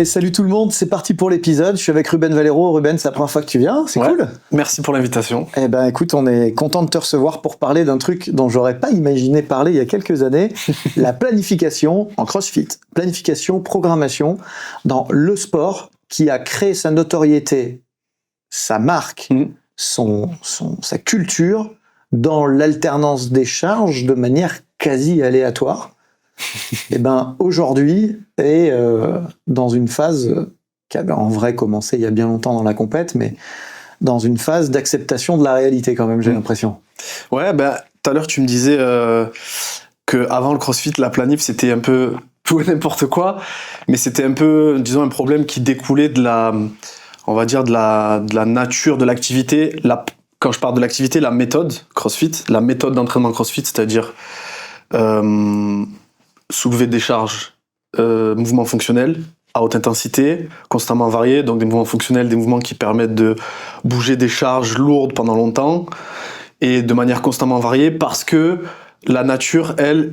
Et salut tout le monde, c'est parti pour l'épisode. Je suis avec Ruben Valero. Ruben, c'est la première fois que tu viens, c'est cool. Merci pour l'invitation. Eh ben écoute, on est content de te recevoir pour parler d'un truc dont j'aurais pas imaginé parler il y a quelques années, la planification en CrossFit. Planification, programmation dans le sport qui a créé sa notoriété, sa marque, sa culture dans l'alternance des charges de manière quasi aléatoire. Et ben aujourd'hui est dans une phase qui avait en vrai commencé il y a bien longtemps dans la compète, mais dans une phase d'acceptation de la réalité quand même, j'ai l'impression. Ouais, tout à l'heure tu me disais que avant le CrossFit, la planif c'était un peu tout et n'importe quoi, mais c'était un peu, disons, un problème qui découlait de la, on va dire de la nature de l'activité. Quand je parle de l'activité, la méthode CrossFit, la méthode d'entraînement CrossFit, c'est-à-dire soulever des charges, mouvements fonctionnels à haute intensité, constamment variés, donc des mouvements fonctionnels, des mouvements qui permettent de bouger des charges lourdes pendant longtemps et de manière constamment variée, parce que la nature, elle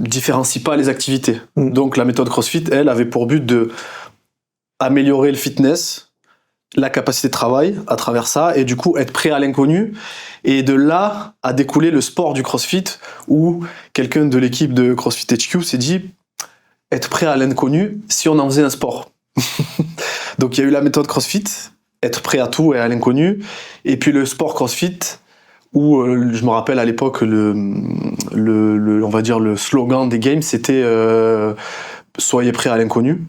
différencie pas les activités. Donc la méthode CrossFit, elle, avait pour but de améliorer le fitness, la capacité de travail à travers ça, et du coup être prêt à l'inconnu. Et de là a découlé le sport du CrossFit, où quelqu'un de l'équipe de CrossFit HQ s'est dit être prêt à l'inconnu si on en faisait un sport. Donc il y a eu la méthode CrossFit, être prêt à tout et à l'inconnu, et puis le sport CrossFit, où je me rappelle à l'époque on va dire le slogan des games, c'était soyez prêt à l'inconnu.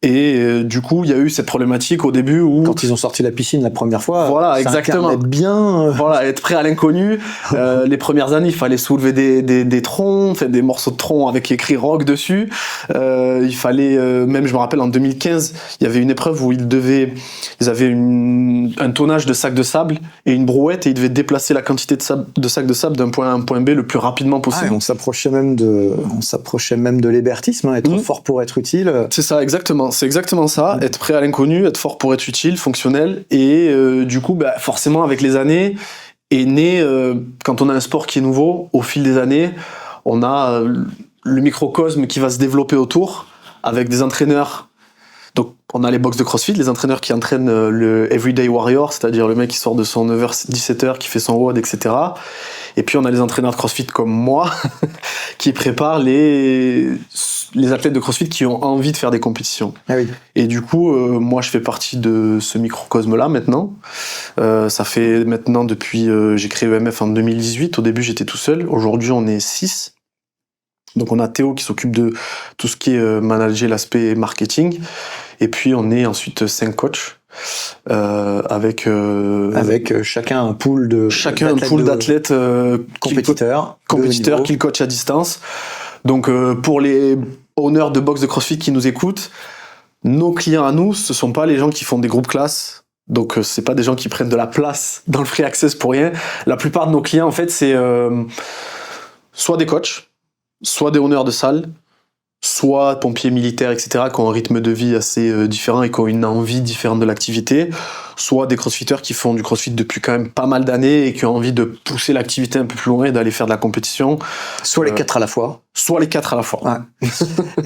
Et du coup, il y a eu cette problématique au début où... Quand ils ont sorti la piscine la première fois, voilà, ça exactement. Bien... Voilà, être prêt à l'inconnu. Les premières années, il fallait soulever des troncs, des morceaux de tronc avec écrit rock dessus. Il fallait, même je me rappelle en 2015, il y avait une épreuve où ils avaient un tonnage de sacs de sable et une brouette, et ils devaient déplacer la quantité de sacs de sable d'un point A à un point B le plus rapidement possible. Ah, on s'approchait même de l'hébertisme, hein, être fort pour être utile. C'est ça, exactement. C'est exactement ça, être prêt à l'inconnu, être fort pour être utile, fonctionnel, et du coup, forcément, avec les années, est né, quand on a un sport qui est nouveau, au fil des années, on a le microcosme qui va se développer autour, avec des entraîneurs. Donc, on a les box de CrossFit, les entraîneurs qui entraînent le Everyday Warrior, c'est-à-dire le mec qui sort de son 9h, 17h, qui fait son WOD, etc. Et puis, on a les entraîneurs de CrossFit comme moi, qui préparent les athlètes de CrossFit qui ont envie de faire des compétitions. Ah oui. Et du coup, moi, je fais partie de ce microcosme-là maintenant. Ça fait maintenant depuis... j'ai créé EMF en 2018. Au début, j'étais tout seul. Aujourd'hui, on est 6. Donc, on a Théo qui s'occupe de tout ce qui est manager l'aspect marketing. Et puis, on est ensuite 5 coachs. Avec chacun un pool d'athlètes compétiteurs qu'ils coachent à distance. Donc pour les owners de box de CrossFit qui nous écoutent, nos clients à nous, ce sont pas les gens qui font des groupes classes. Donc c'est pas des gens qui prennent de la place dans le free access pour rien. La plupart de nos clients, en fait, c'est soit des coachs, soit des owners de salles, soit pompiers militaires, etc., qui ont un rythme de vie assez différent et qui ont une envie différente de l'activité, soit des crossfitters qui font du crossfit depuis quand même pas mal d'années et qui ont envie de pousser l'activité un peu plus loin et d'aller faire de la compétition. Soit les 4 à la fois. Soit les 4 à la fois. Ouais.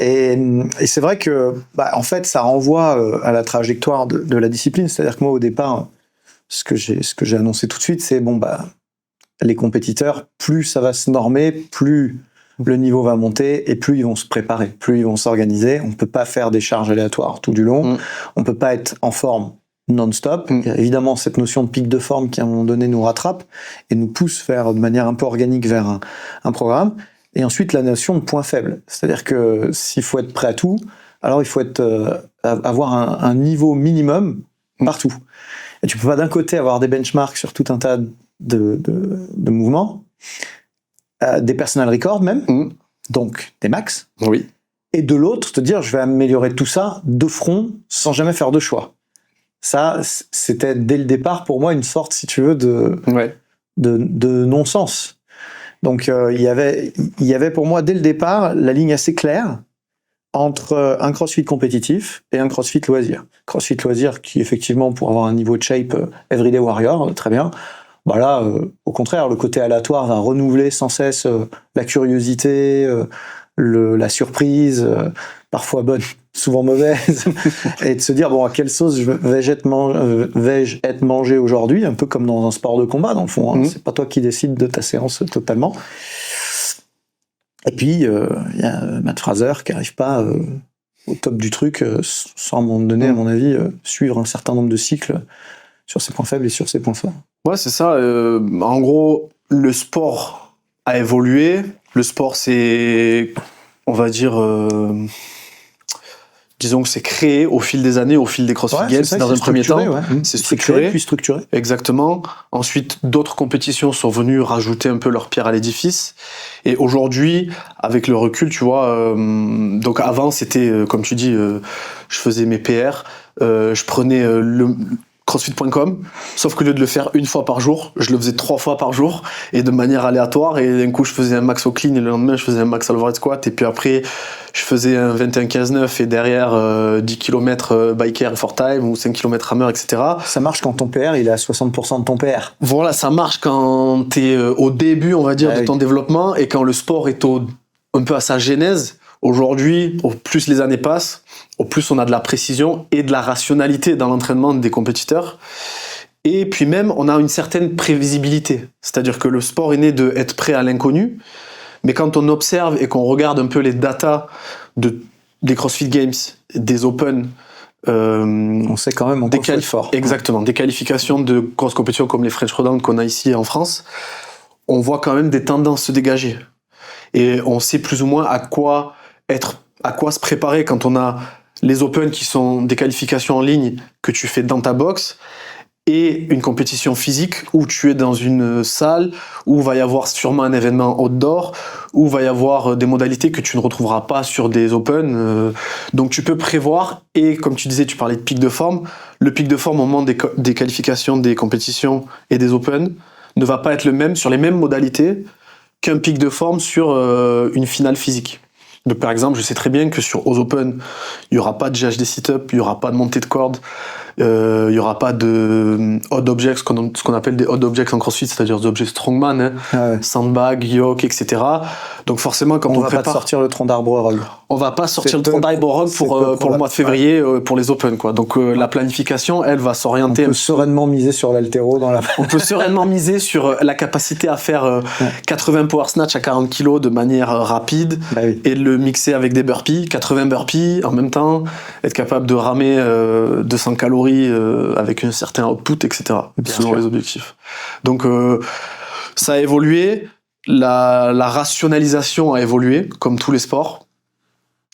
et c'est vrai que, en fait, ça renvoie à la trajectoire de la discipline. C'est-à-dire que moi, au départ, ce que j'ai annoncé tout de suite, c'est les compétiteurs, plus ça va se normer, plus le niveau va monter et plus ils vont se préparer, plus ils vont s'organiser. On ne peut pas faire des charges aléatoires tout du long. On ne peut pas être en forme non-stop. Il y a évidemment cette notion de pic de forme qui, à un moment donné, nous rattrape et nous pousse faire de manière un peu organique vers un programme. Et ensuite, la notion de point faible. C'est-à-dire que s'il faut être prêt à tout, alors il faut avoir un niveau minimum partout. Et tu ne peux pas d'un côté avoir des benchmarks sur tout un tas de mouvements, des personal records même, donc des max, oui. Et de l'autre, te dire, je vais améliorer tout ça de front, sans jamais faire de choix. Ça, c'était dès le départ, pour moi, une sorte, si tu veux, de non-sens. Donc, il y avait pour moi, dès le départ, la ligne assez claire entre un crossfit compétitif et un crossfit loisir. Crossfit loisir qui, effectivement, pour avoir un niveau de shape Everyday Warrior, très bien. Bah là, au contraire, le côté aléatoire va renouveler sans cesse la curiosité, la surprise, parfois bonne, souvent mauvaises, et de se dire, bon, à quelle sauce vais-je être mangé aujourd'hui, un peu comme dans un sport de combat, dans le fond. Hein. C'est pas toi qui décides de ta séance totalement. Et puis, il y a Matt Fraser qui n'arrive pas au top du truc, sans à un moment donné, à mon avis, suivre un certain nombre de cycles sur ses points faibles et sur ses points forts. Ouais, c'est ça. En gros, le sport a évolué. Le sport, c'est, on va dire, disons que c'est créé au fil des années, au fil des CrossFit Games, dans un premier temps. Ouais. C'est structuré. Créé, puis structuré. Exactement. Ensuite, d'autres compétitions sont venues rajouter un peu leur pierre à l'édifice. Et aujourd'hui, avec le recul, tu vois, donc avant, c'était, comme tu dis, je faisais mes PR, je prenais le crossfit.com, sauf qu'au lieu de le faire une fois par jour, je le faisais 3 fois par jour et de manière aléatoire, et d'un coup je faisais un max au clean et le lendemain je faisais un max overhead squat, et puis après je faisais un 21-15-9 et derrière 10 km biker for time ou 5 km hammer, etc. Ça marche quand ton PR il est à 60% de ton PR. Voilà, ça marche quand t'es au début, on va dire, de ton développement, et quand le sport est un peu à sa genèse. Aujourd'hui, au plus les années passent, au plus on a de la précision et de la rationalité dans l'entraînement des compétiteurs. Et puis même, on a une certaine prévisibilité. C'est-à-dire que le sport est né d'être prêt à l'inconnu. Mais quand on observe et qu'on regarde un peu les datas des CrossFit Games, des Open, on sait quand même on est fort. Exactement. Des qualifications de grosses compétitions comme les French Throwdown qu'on a ici en France, on voit quand même des tendances se dégager. Et on sait plus ou moins à quoi se préparer quand on a les Open qui sont des qualifications en ligne que tu fais dans ta box, et une compétition physique où tu es dans une salle, où va y avoir sûrement un événement outdoor, où va y avoir des modalités que tu ne retrouveras pas sur des Open. Donc tu peux prévoir, et comme tu disais, tu parlais de pic de forme. Le pic de forme au moment des qualifications des compétitions et des Open ne va pas être le même sur les mêmes modalités qu'un pic de forme sur une finale physique. Donc, par exemple, je sais très bien que aux Open, il n'y aura pas de GHD sit-up, il n'y aura pas de montée de corde, il n'y aura pas de odd objects, ce qu'on appelle des odd objects en CrossFit, c'est-à-dire des objets strongman, sandbag, yoke, etc. Donc forcément, quand on va prépare, pas sortir le tronc d'arbre rogue. On va pas sortir le tronc d'arbre rogue pour le mois de février pour les Open, quoi. Donc la planification, elle va s'orienter. On peut sereinement miser sur l'haltéro dans la. On peut sereinement miser sur la capacité à faire 80 power snatch à 40 kg de manière rapide, et le mixer avec des burpees, 80 burpees en même temps, être capable de ramer 200 calories avec un certain output, etc. selon les objectifs. Donc ça a évolué, la rationalisation a évolué, comme tous les sports.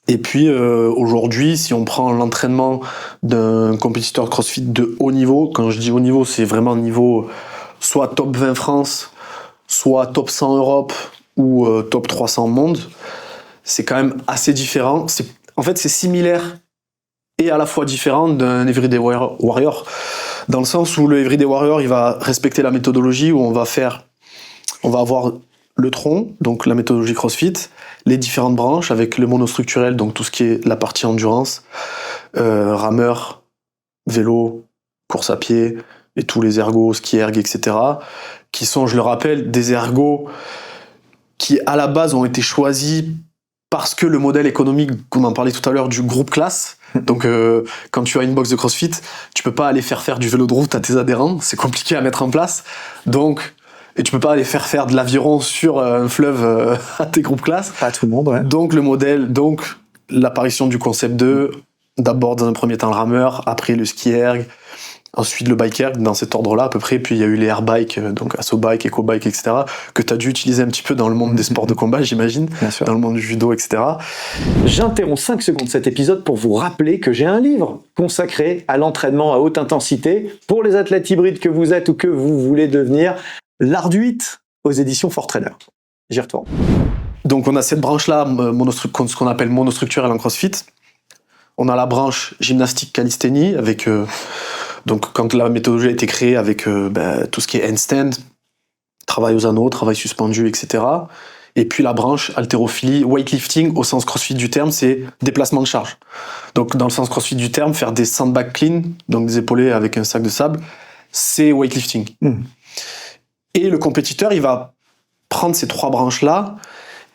Et puis aujourd'hui, si on prend l'entraînement d'un compétiteur de CrossFit de haut niveau, quand je dis haut niveau, c'est vraiment niveau soit top 20 France, soit top 100 Europe ou top 300 monde, c'est quand même assez différent. En fait, c'est similaire et à la fois différent d'un Everyday Warrior, dans le sens où le Everyday Warrior, il va respecter la méthodologie où on va avoir le tronc, donc la méthodologie CrossFit, les différentes branches avec le monostructurel, donc tout ce qui est la partie endurance, rameur, vélo, course à pied, et tous les ergos, ski erg, etc., qui sont, je le rappelle, des ergos qui à la base ont été choisis parce que le modèle économique, qu'on en parlait tout à l'heure, du groupe classe. Donc quand tu as une box de CrossFit, tu peux pas aller faire du vélo de route à tes adhérents, c'est compliqué à mettre en place. Et tu peux pas aller faire de l'aviron sur un fleuve à tes groupes classe. Pas à tout le monde, ouais. Donc l'apparition du concept d'abord dans un premier temps le rameur, après le ski erg, ensuite le bike erg, dans cet ordre-là à peu près, puis il y a eu les air bike, donc asso bike, eco bike, etc., que tu as dû utiliser un petit peu dans le monde des sports de combat, j'imagine, dans le monde du judo, etc. J'interromps 5 secondes cet épisode pour vous rappeler que j'ai un livre consacré à l'entraînement à haute intensité pour les athlètes hybrides que vous êtes ou que vous voulez devenir, L'Art du HIIT aux éditions Fortrainer. J'y retourne. Donc on a cette branche-là, ce qu'on appelle monostructurelle en CrossFit. On a la branche gymnastique calisthénie avec... Donc, quand la méthodologie a été créée avec tout ce qui est handstand, travail aux anneaux, travail suspendu, etc. Et puis la branche haltérophilie, weightlifting, au sens CrossFit du terme, c'est déplacement de charge. Donc, dans le sens CrossFit du terme, faire des sandbag clean, donc des épaulés avec un sac de sable, c'est weightlifting. Et le compétiteur, il va prendre ces 3 branches-là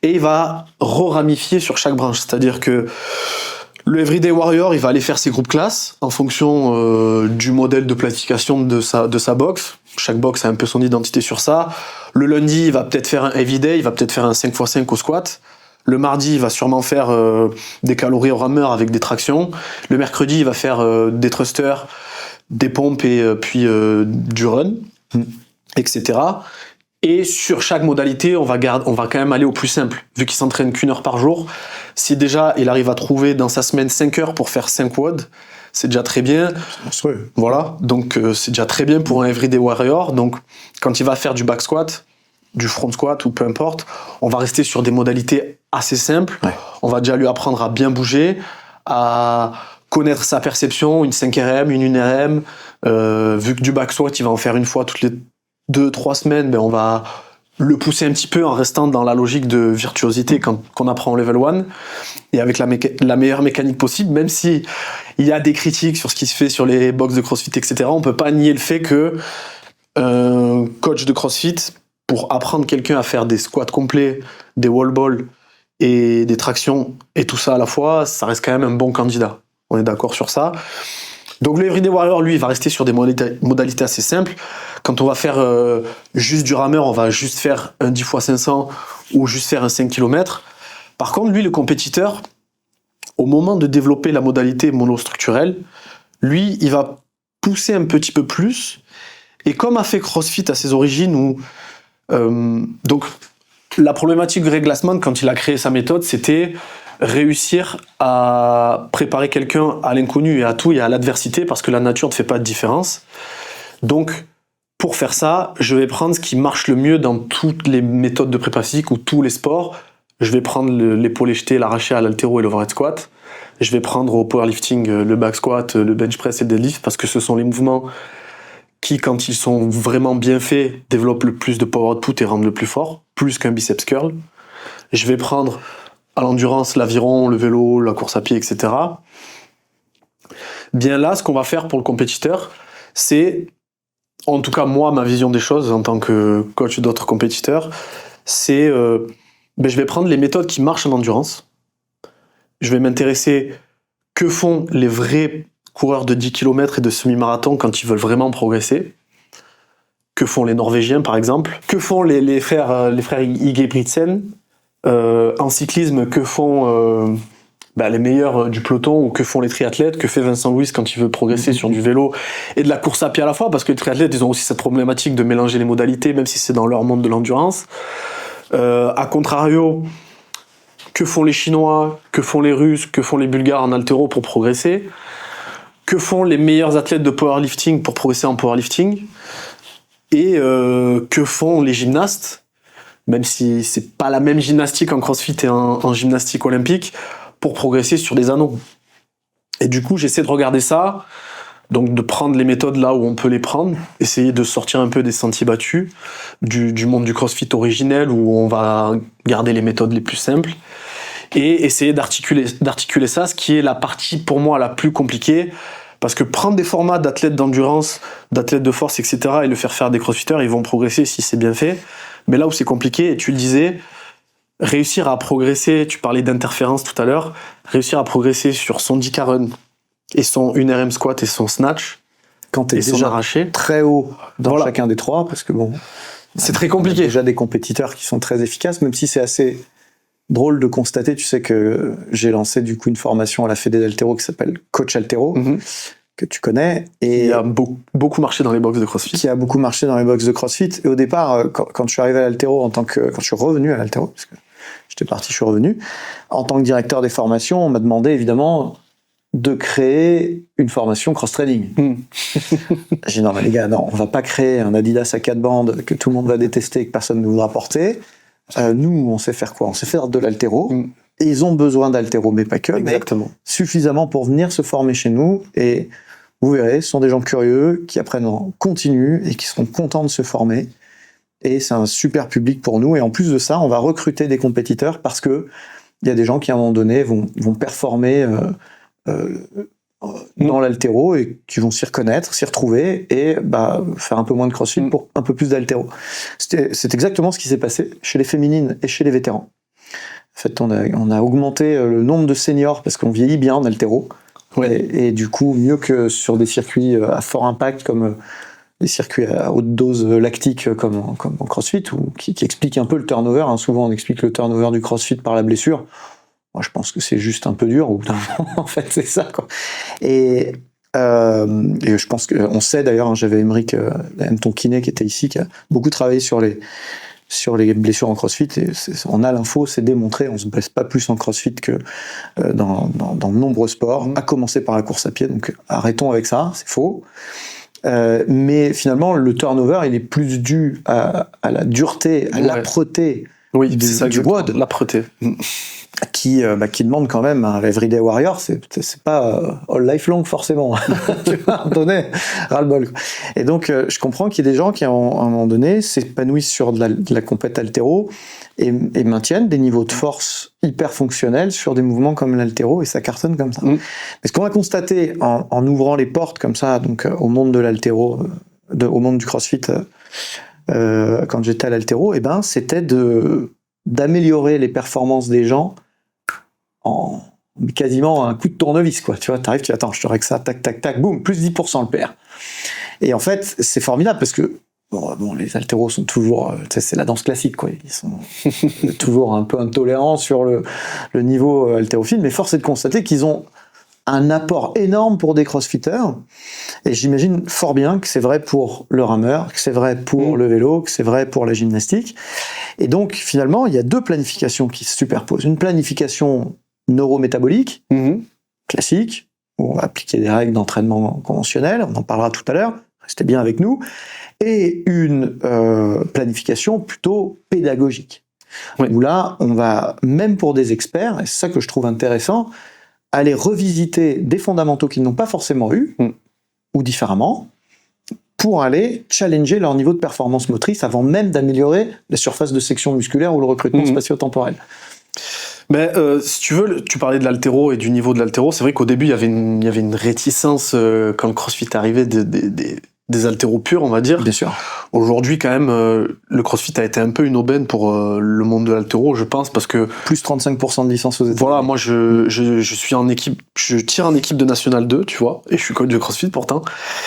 et il va re-ramifier sur chaque branche. C'est-à-dire que Le Everyday Warrior, il va aller faire ses groupes classes en fonction du modèle de planification de sa box. Chaque box a un peu son identité sur ça. Le lundi, il va peut-être faire un Everyday, il va peut-être faire un 5x5 au squat. Le mardi, il va sûrement faire des calories au rameur avec des tractions. Le mercredi, il va faire des thrusters, des pompes et puis du run, etc. Et sur chaque modalité, on va quand même aller au plus simple. Vu qu'il s'entraîne qu'1 heure par jour, si déjà il arrive à trouver dans sa semaine 5 heures pour faire 5 WOD, c'est déjà très bien. Voilà, donc c'est déjà très bien pour un Everyday Warrior. Donc quand il va faire du back squat, du front squat ou peu importe, on va rester sur des modalités assez simples. Ouais. On va déjà lui apprendre à bien bouger, à connaître sa perception, une 5 RM, une 1 RM. Vu que du back squat, il va en faire une fois toutes les 2-3 semaines, ben on va le pousser un petit peu en restant dans la logique de virtuosité qu'on apprend en level 1 et avec la meilleure mécanique possible, même si il y a des critiques sur ce qui se fait sur les box de CrossFit, etc. On peut pas nier le fait que un coach de CrossFit, pour apprendre quelqu'un à faire des squats complets, des wall balls et des tractions et tout ça à la fois, ça reste quand même un bon candidat. On est d'accord sur ça. Donc le Everyday Warrior, lui, il va rester sur des modalités assez simples. Quand on va faire juste du rameur, on va juste faire un 10x500 ou juste faire un 5 km. Par contre, lui, le compétiteur, au moment de développer la modalité monostructurelle, lui, il va pousser un petit peu plus. Et comme a fait CrossFit à ses origines, où donc la problématique de Greg Glassman, quand il a créé sa méthode, c'était réussir à préparer quelqu'un à l'inconnu et à tout et à l'adversité, parce que la nature ne fait pas de différence. Donc, pour faire ça, je vais prendre ce qui marche le mieux dans toutes les méthodes de prépa physique ou tous les sports. Je vais prendre l'épaulé jeté, l'arraché à l'haltéro et l'overhead squat. Je vais prendre au powerlifting le back squat, le bench press et le deadlift, parce que ce sont les mouvements qui, quand ils sont vraiment bien faits, développent le plus de power output et rendent le plus fort, plus qu'un biceps curl. Je vais prendre à l'endurance, l'aviron, le vélo, la course à pied, etc. Bien là, ce qu'on va faire pour le compétiteur, c'est, en tout cas moi, ma vision des choses en tant que coach d'autres compétiteurs, c'est je vais prendre les méthodes qui marchent en endurance. Je vais m'intéresser que font les vrais coureurs de 10 km et de semi-marathon quand ils veulent vraiment progresser. Que font les Norvégiens, par exemple. Que font les frères Ingebrigtsen. En cyclisme, que font les meilleurs du peloton, ou que font les triathlètes, que fait Vincent Louis quand il veut progresser sur du vélo et de la course à pied à la fois, parce que les triathlètes, ils ont aussi cette problématique de mélanger les modalités, même si c'est dans leur monde de l'endurance. A contrario, que font les Chinois, que font les Russes, que font les Bulgares en haltéro pour progresser, que font les meilleurs athlètes de powerlifting pour progresser en powerlifting, et que font les gymnastes, même si c'est pas la même gymnastique en CrossFit et en gymnastique olympique, pour progresser sur des anneaux. Et du coup, j'essaie de regarder ça, donc de prendre les méthodes là où on peut les prendre, essayer de sortir un peu des sentiers battus, du monde du CrossFit originel, où on va garder les méthodes les plus simples, et essayer d'articuler ça, ce qui est la partie pour moi la plus compliquée, parce que prendre des formats d'athlètes d'endurance, d'athlètes de force, etc., et le faire des crossfitters, ils vont progresser si c'est bien fait. Mais là où c'est compliqué, et tu le disais, réussir à progresser, tu parlais d'interférence tout à l'heure, réussir à progresser sur son 10K run et son 1RM squat et son snatch, quand t'es déjà arraché, très haut dans chacun des trois, parce que bon, c'est très compliqué. Il y a déjà des compétiteurs qui sont très efficaces, même si c'est assez drôle de constater. Tu sais que j'ai lancé du coup une formation à la Fédé d'Altéro qui s'appelle Coach Altéro, que tu connais, et il a beaucoup marché dans les box de CrossFit. Qui a beaucoup marché dans les box de CrossFit. Et au départ, quand je suis arrivé à l'Altéro, quand je suis revenu à l'Altéro, parce que j'étais parti, je suis revenu, en tant que directeur des formations, on m'a demandé évidemment de créer une formation cross-training. J'ai dit non mais les gars, non, on va pas créer un Adidas à 4 bandes que tout le monde va détester et que personne ne voudra porter. Nous, on sait faire quoi? On sait faire de l'altéro. Et ils ont besoin d'altéro, mais pas que. Exactement. Mais suffisamment pour venir se former chez nous. Et vous verrez, ce sont des gens curieux qui apprennent en continu et qui seront contents de se former. Et c'est un super public pour nous. Et en plus de ça, on va recruter des compétiteurs parce que il y a des gens qui, à un moment donné, vont performer dans l'altéro et qui vont s'y reconnaître, s'y retrouver et faire un peu moins de crossfit pour un peu plus d'altéro. C'est exactement ce qui s'est passé chez les féminines et chez les vétérans. En fait, on a augmenté le nombre de seniors parce qu'on vieillit bien en haltéro. Ouais. Et du coup, mieux que sur des circuits à fort impact comme les circuits à haute dose lactique comme en CrossFit, qui expliquent un peu le turnover. Hein. Souvent, on explique le turnover du CrossFit par la blessure. Moi, je pense que c'est juste un peu dur. Au bout d'un moment, en fait, c'est ça, quoi. Et je pense qu'on sait d'ailleurs, hein, j'avais Émeric ton kiné qui était ici, qui a beaucoup travaillé sur les blessures en CrossFit, et on a l'info, c'est démontré, on se blesse pas plus en CrossFit que dans de nombreux sports, à commencer par la course à pied, donc arrêtons avec ça, c'est faux. Mais finalement, le turnover, il est plus dû à la dureté, à l'âpreté du WOD, l'âpreté. qui demande quand même un everyday warrior, c'est pas all life long forcément. Tu vas donner ras-le-bol. Et donc je comprends qu'il y ait des gens qui à un moment donné s'épanouissent sur de la compète haltéro et maintiennent des niveaux de force hyper fonctionnels sur des mouvements comme l'haltéro, et ça cartonne comme ça. Mais ce qu'on va constater en ouvrant les portes comme ça, donc au monde de l'haltéro, au monde du CrossFit, quand j'étais à l'haltéro, c'était d'améliorer les performances des gens en quasiment un coup de tournevis, quoi. Tu vois, t'arrives, tu dis, attends, je te règle ça, tac, tac, tac, boum, plus 10% le PR. Et en fait, c'est formidable parce que, les haltéros sont toujours, c'est la danse classique, quoi. Ils sont toujours un peu intolérants sur le niveau haltérophile, mais force est de constater qu'ils ont un apport énorme pour des crossfitters. Et j'imagine fort bien que c'est vrai pour le rameur, que c'est vrai pour le vélo, que c'est vrai pour la gymnastique. Et donc, finalement, il y a deux planifications qui se superposent. Une planification neurométabolique, classique, où on va appliquer des règles d'entraînement conventionnelles, on en parlera tout à l'heure, restez bien avec nous, et une planification plutôt pédagogique, où là, on va, même pour des experts, et c'est ça que je trouve intéressant, aller revisiter des fondamentaux qu'ils n'ont pas forcément eus, ou différemment, pour aller challenger leur niveau de performance motrice avant même d'améliorer la surface de section musculaire ou le recrutement spatio-temporel. Mais si tu veux, tu parlais de l'haltéro et du niveau de l'haltéro. C'est vrai qu'au début, il y avait une réticence quand le CrossFit arrivait des haltéros purs, on va dire. Bien sûr. Aujourd'hui, quand même, le CrossFit a été un peu une aubaine pour le monde de l'haltéro, je pense, parce que... Plus 35% de licence aux États-Unis. Voilà, moi, je suis en équipe, je tire en équipe de National 2, tu vois, et je suis coach de CrossFit pourtant.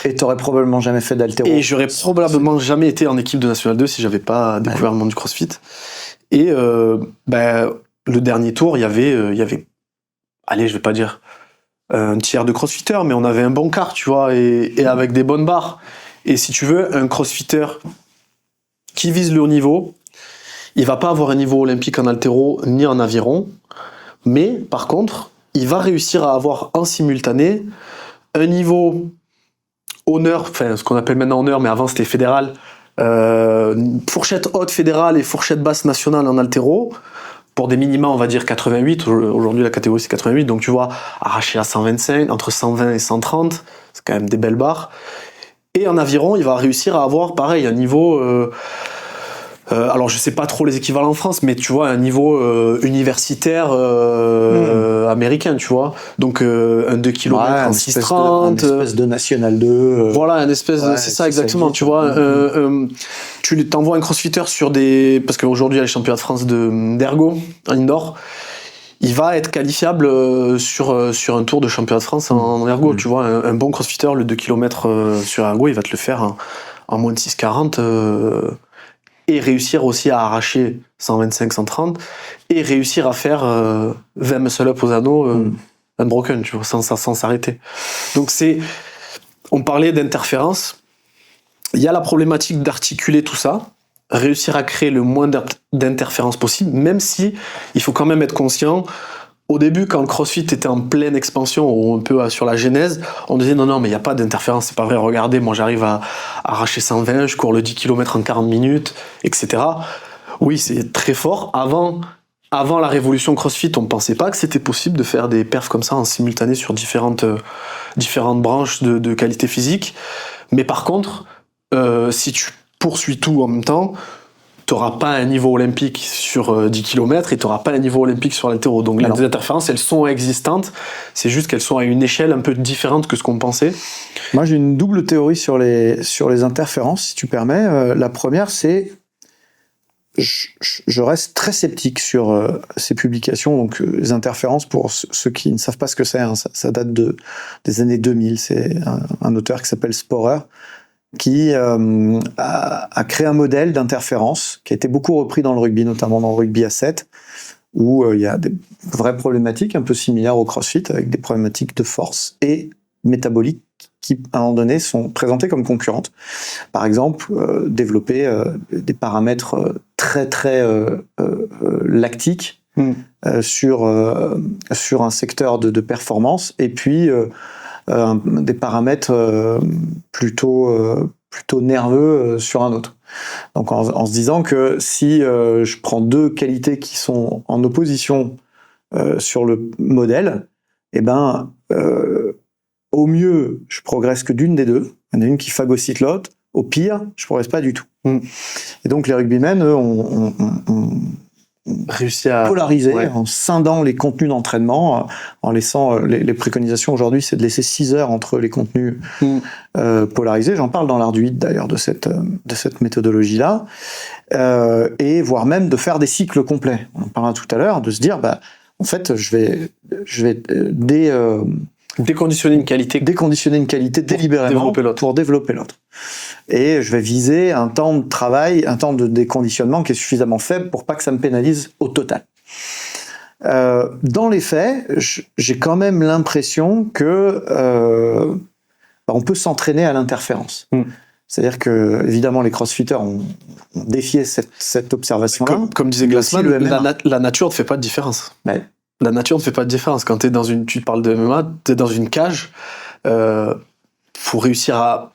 Et t'aurais probablement jamais fait d'haltéro. Et j'aurais probablement jamais été en équipe de National 2 si j'avais pas découvert le monde du CrossFit. Et le dernier tour, il y avait, allez, je vais pas dire un tiers de crossfitters, mais on avait un bon quart, tu vois, et avec des bonnes barres. Et si tu veux, un crossfitter qui vise le haut niveau, il va pas avoir un niveau olympique en haltéro ni en aviron, mais par contre, il va réussir à avoir en simultané un niveau honneur, enfin ce qu'on appelle maintenant honneur, mais avant c'était fédéral, fourchette haute fédérale et fourchette basse nationale en haltéro, pour des minima, on va dire 88. Aujourd'hui, la catégorie, c'est 88. Donc, tu vois, arraché à 125, entre 120 et 130, c'est quand même des belles barres. Et en aviron, il va réussir à avoir, pareil, un niveau... alors, je sais pas trop les équivalents en France, mais tu vois, un niveau universitaire américain, tu vois. Donc, un 2 km en 6,30. Une espèce de National 2. Voilà, une espèce de... C'est ça, exactement. Tu vois, tu t'envoies un crossfitter sur des... Parce qu'aujourd'hui, il y a les championnats de France d'ergo, en indoor. Il va être qualifiable sur un tour de championnat de France en ergo. Tu vois, un bon crossfitter, le 2 km sur ergo, il va te le faire en moins de 6,40. Et réussir aussi à arracher 125, 130, et réussir à faire 20 muscle-up aux anneaux unbroken, tu vois, sans s'arrêter. Donc on parlait d'interférence, il y a la problématique d'articuler tout ça, réussir à créer le moins d'interférences possible, même si il faut quand même être conscient. Au début, quand le CrossFit était en pleine expansion, ou un peu sur la genèse, on disait non, mais il n'y a pas d'interférence, c'est pas vrai, regardez, moi j'arrive à arracher 120, je cours le 10 km en 40 minutes, etc. Oui, c'est très fort. Avant la révolution CrossFit, on ne pensait pas que c'était possible de faire des perfs comme ça en simultané sur différentes branches de qualité physique. Mais par contre, si tu poursuis tout en même temps, tu n'auras pas un niveau olympique sur 10 km et tu n'auras pas un niveau olympique sur l'haltéro. Donc les interférences, elles sont existantes, c'est juste qu'elles sont à une échelle un peu différente que ce qu'on pensait. Moi, j'ai une double théorie sur les interférences, si tu permets. La première, c'est je reste très sceptique sur ces publications. Donc, les interférences, pour ceux qui ne savent pas ce que c'est, hein, ça date des années 2000. C'est un auteur qui s'appelle Sporer, qui a créé un modèle d'interférence qui a été beaucoup repris dans le rugby, notamment dans le rugby à 7, où il y a des vraies problématiques un peu similaires au CrossFit, avec des problématiques de force et métaboliques qui, à un moment donné, sont présentées comme concurrentes. Par exemple, développer des paramètres très lactiques sur un secteur de performance, et puis des paramètres plutôt nerveux sur un autre. Donc en se disant que si je prends deux qualités qui sont en opposition sur le modèle, eh ben au mieux je progresse que d'une des deux. Il y en a une qui phagocyte l'autre. Au pire, je progresse pas du tout. Et donc les rugbymen, eux, ont réussi à polariser, ouais. en scindant les contenus d'entraînement, en laissant les préconisations aujourd'hui, c'est de laisser 6 heures entre les contenus polarisés. J'en parle dans l'art du 8 d'ailleurs de cette méthodologie-là, et voire même de faire des cycles complets. On en parlera tout à l'heure, de se dire, en fait, je vais déconditionner une qualité délibérément pour développer l'autre. Et je vais viser un temps de travail, un temps de déconditionnement qui est suffisamment faible pour pas que ça me pénalise au total. Dans les faits, j'ai quand même l'impression que on peut s'entraîner à l'interférence. C'est-à-dire que, évidemment, les crossfitters ont défié cette observation-là. Comme disait Glassman, la nature ne fait pas de différence. Ouais. La nature ne fait pas de différence. Quand tu parles de MMA, t'es dans une cage, faut réussir à,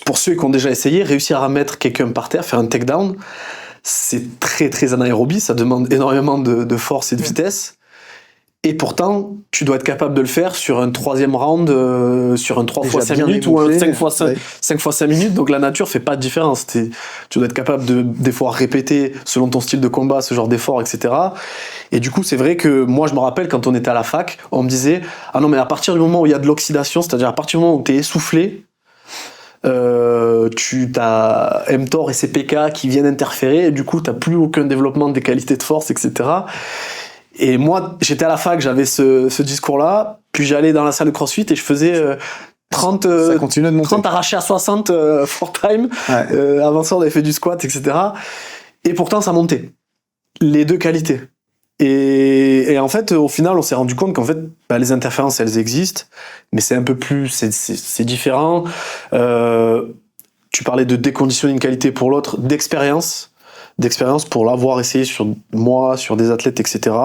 pour ceux qui ont déjà essayé, réussir à mettre quelqu'un par terre, faire un takedown, c'est très anaérobie, ça demande énormément de force et de vitesse. Et pourtant, tu dois être capable de le faire sur un troisième round, sur un 3 x 5 minutes ou un 5 x 5 minutes. Donc la nature fait pas de différence. Tu dois être capable de, des fois, répéter selon ton style de combat ce genre d'effort, etc. Et du coup, c'est vrai que moi, je me rappelle quand on était à la fac, on me disait « Ah non, mais à partir du moment où il y a de l'oxydation, c'est-à-dire à partir du moment où tu es essoufflé, tu as mTOR et CPK qui viennent interférer, et du coup, tu n'as plus aucun développement des qualités de force, etc. » Et moi, j'étais à la fac, j'avais ce discours-là, puis j'allais dans la salle de CrossFit et je faisais 30 arrachés à 60 for time. Ouais. Avant ça, on avait fait du squat, etc. Et pourtant, ça montait. Les deux qualités. Et en fait, au final, on s'est rendu compte qu'en fait, les interférences, elles existent, mais c'est un peu plus, c'est différent. Tu parlais de déconditionner une qualité pour l'autre, d'expérience pour l'avoir essayé sur moi, sur des athlètes, etc.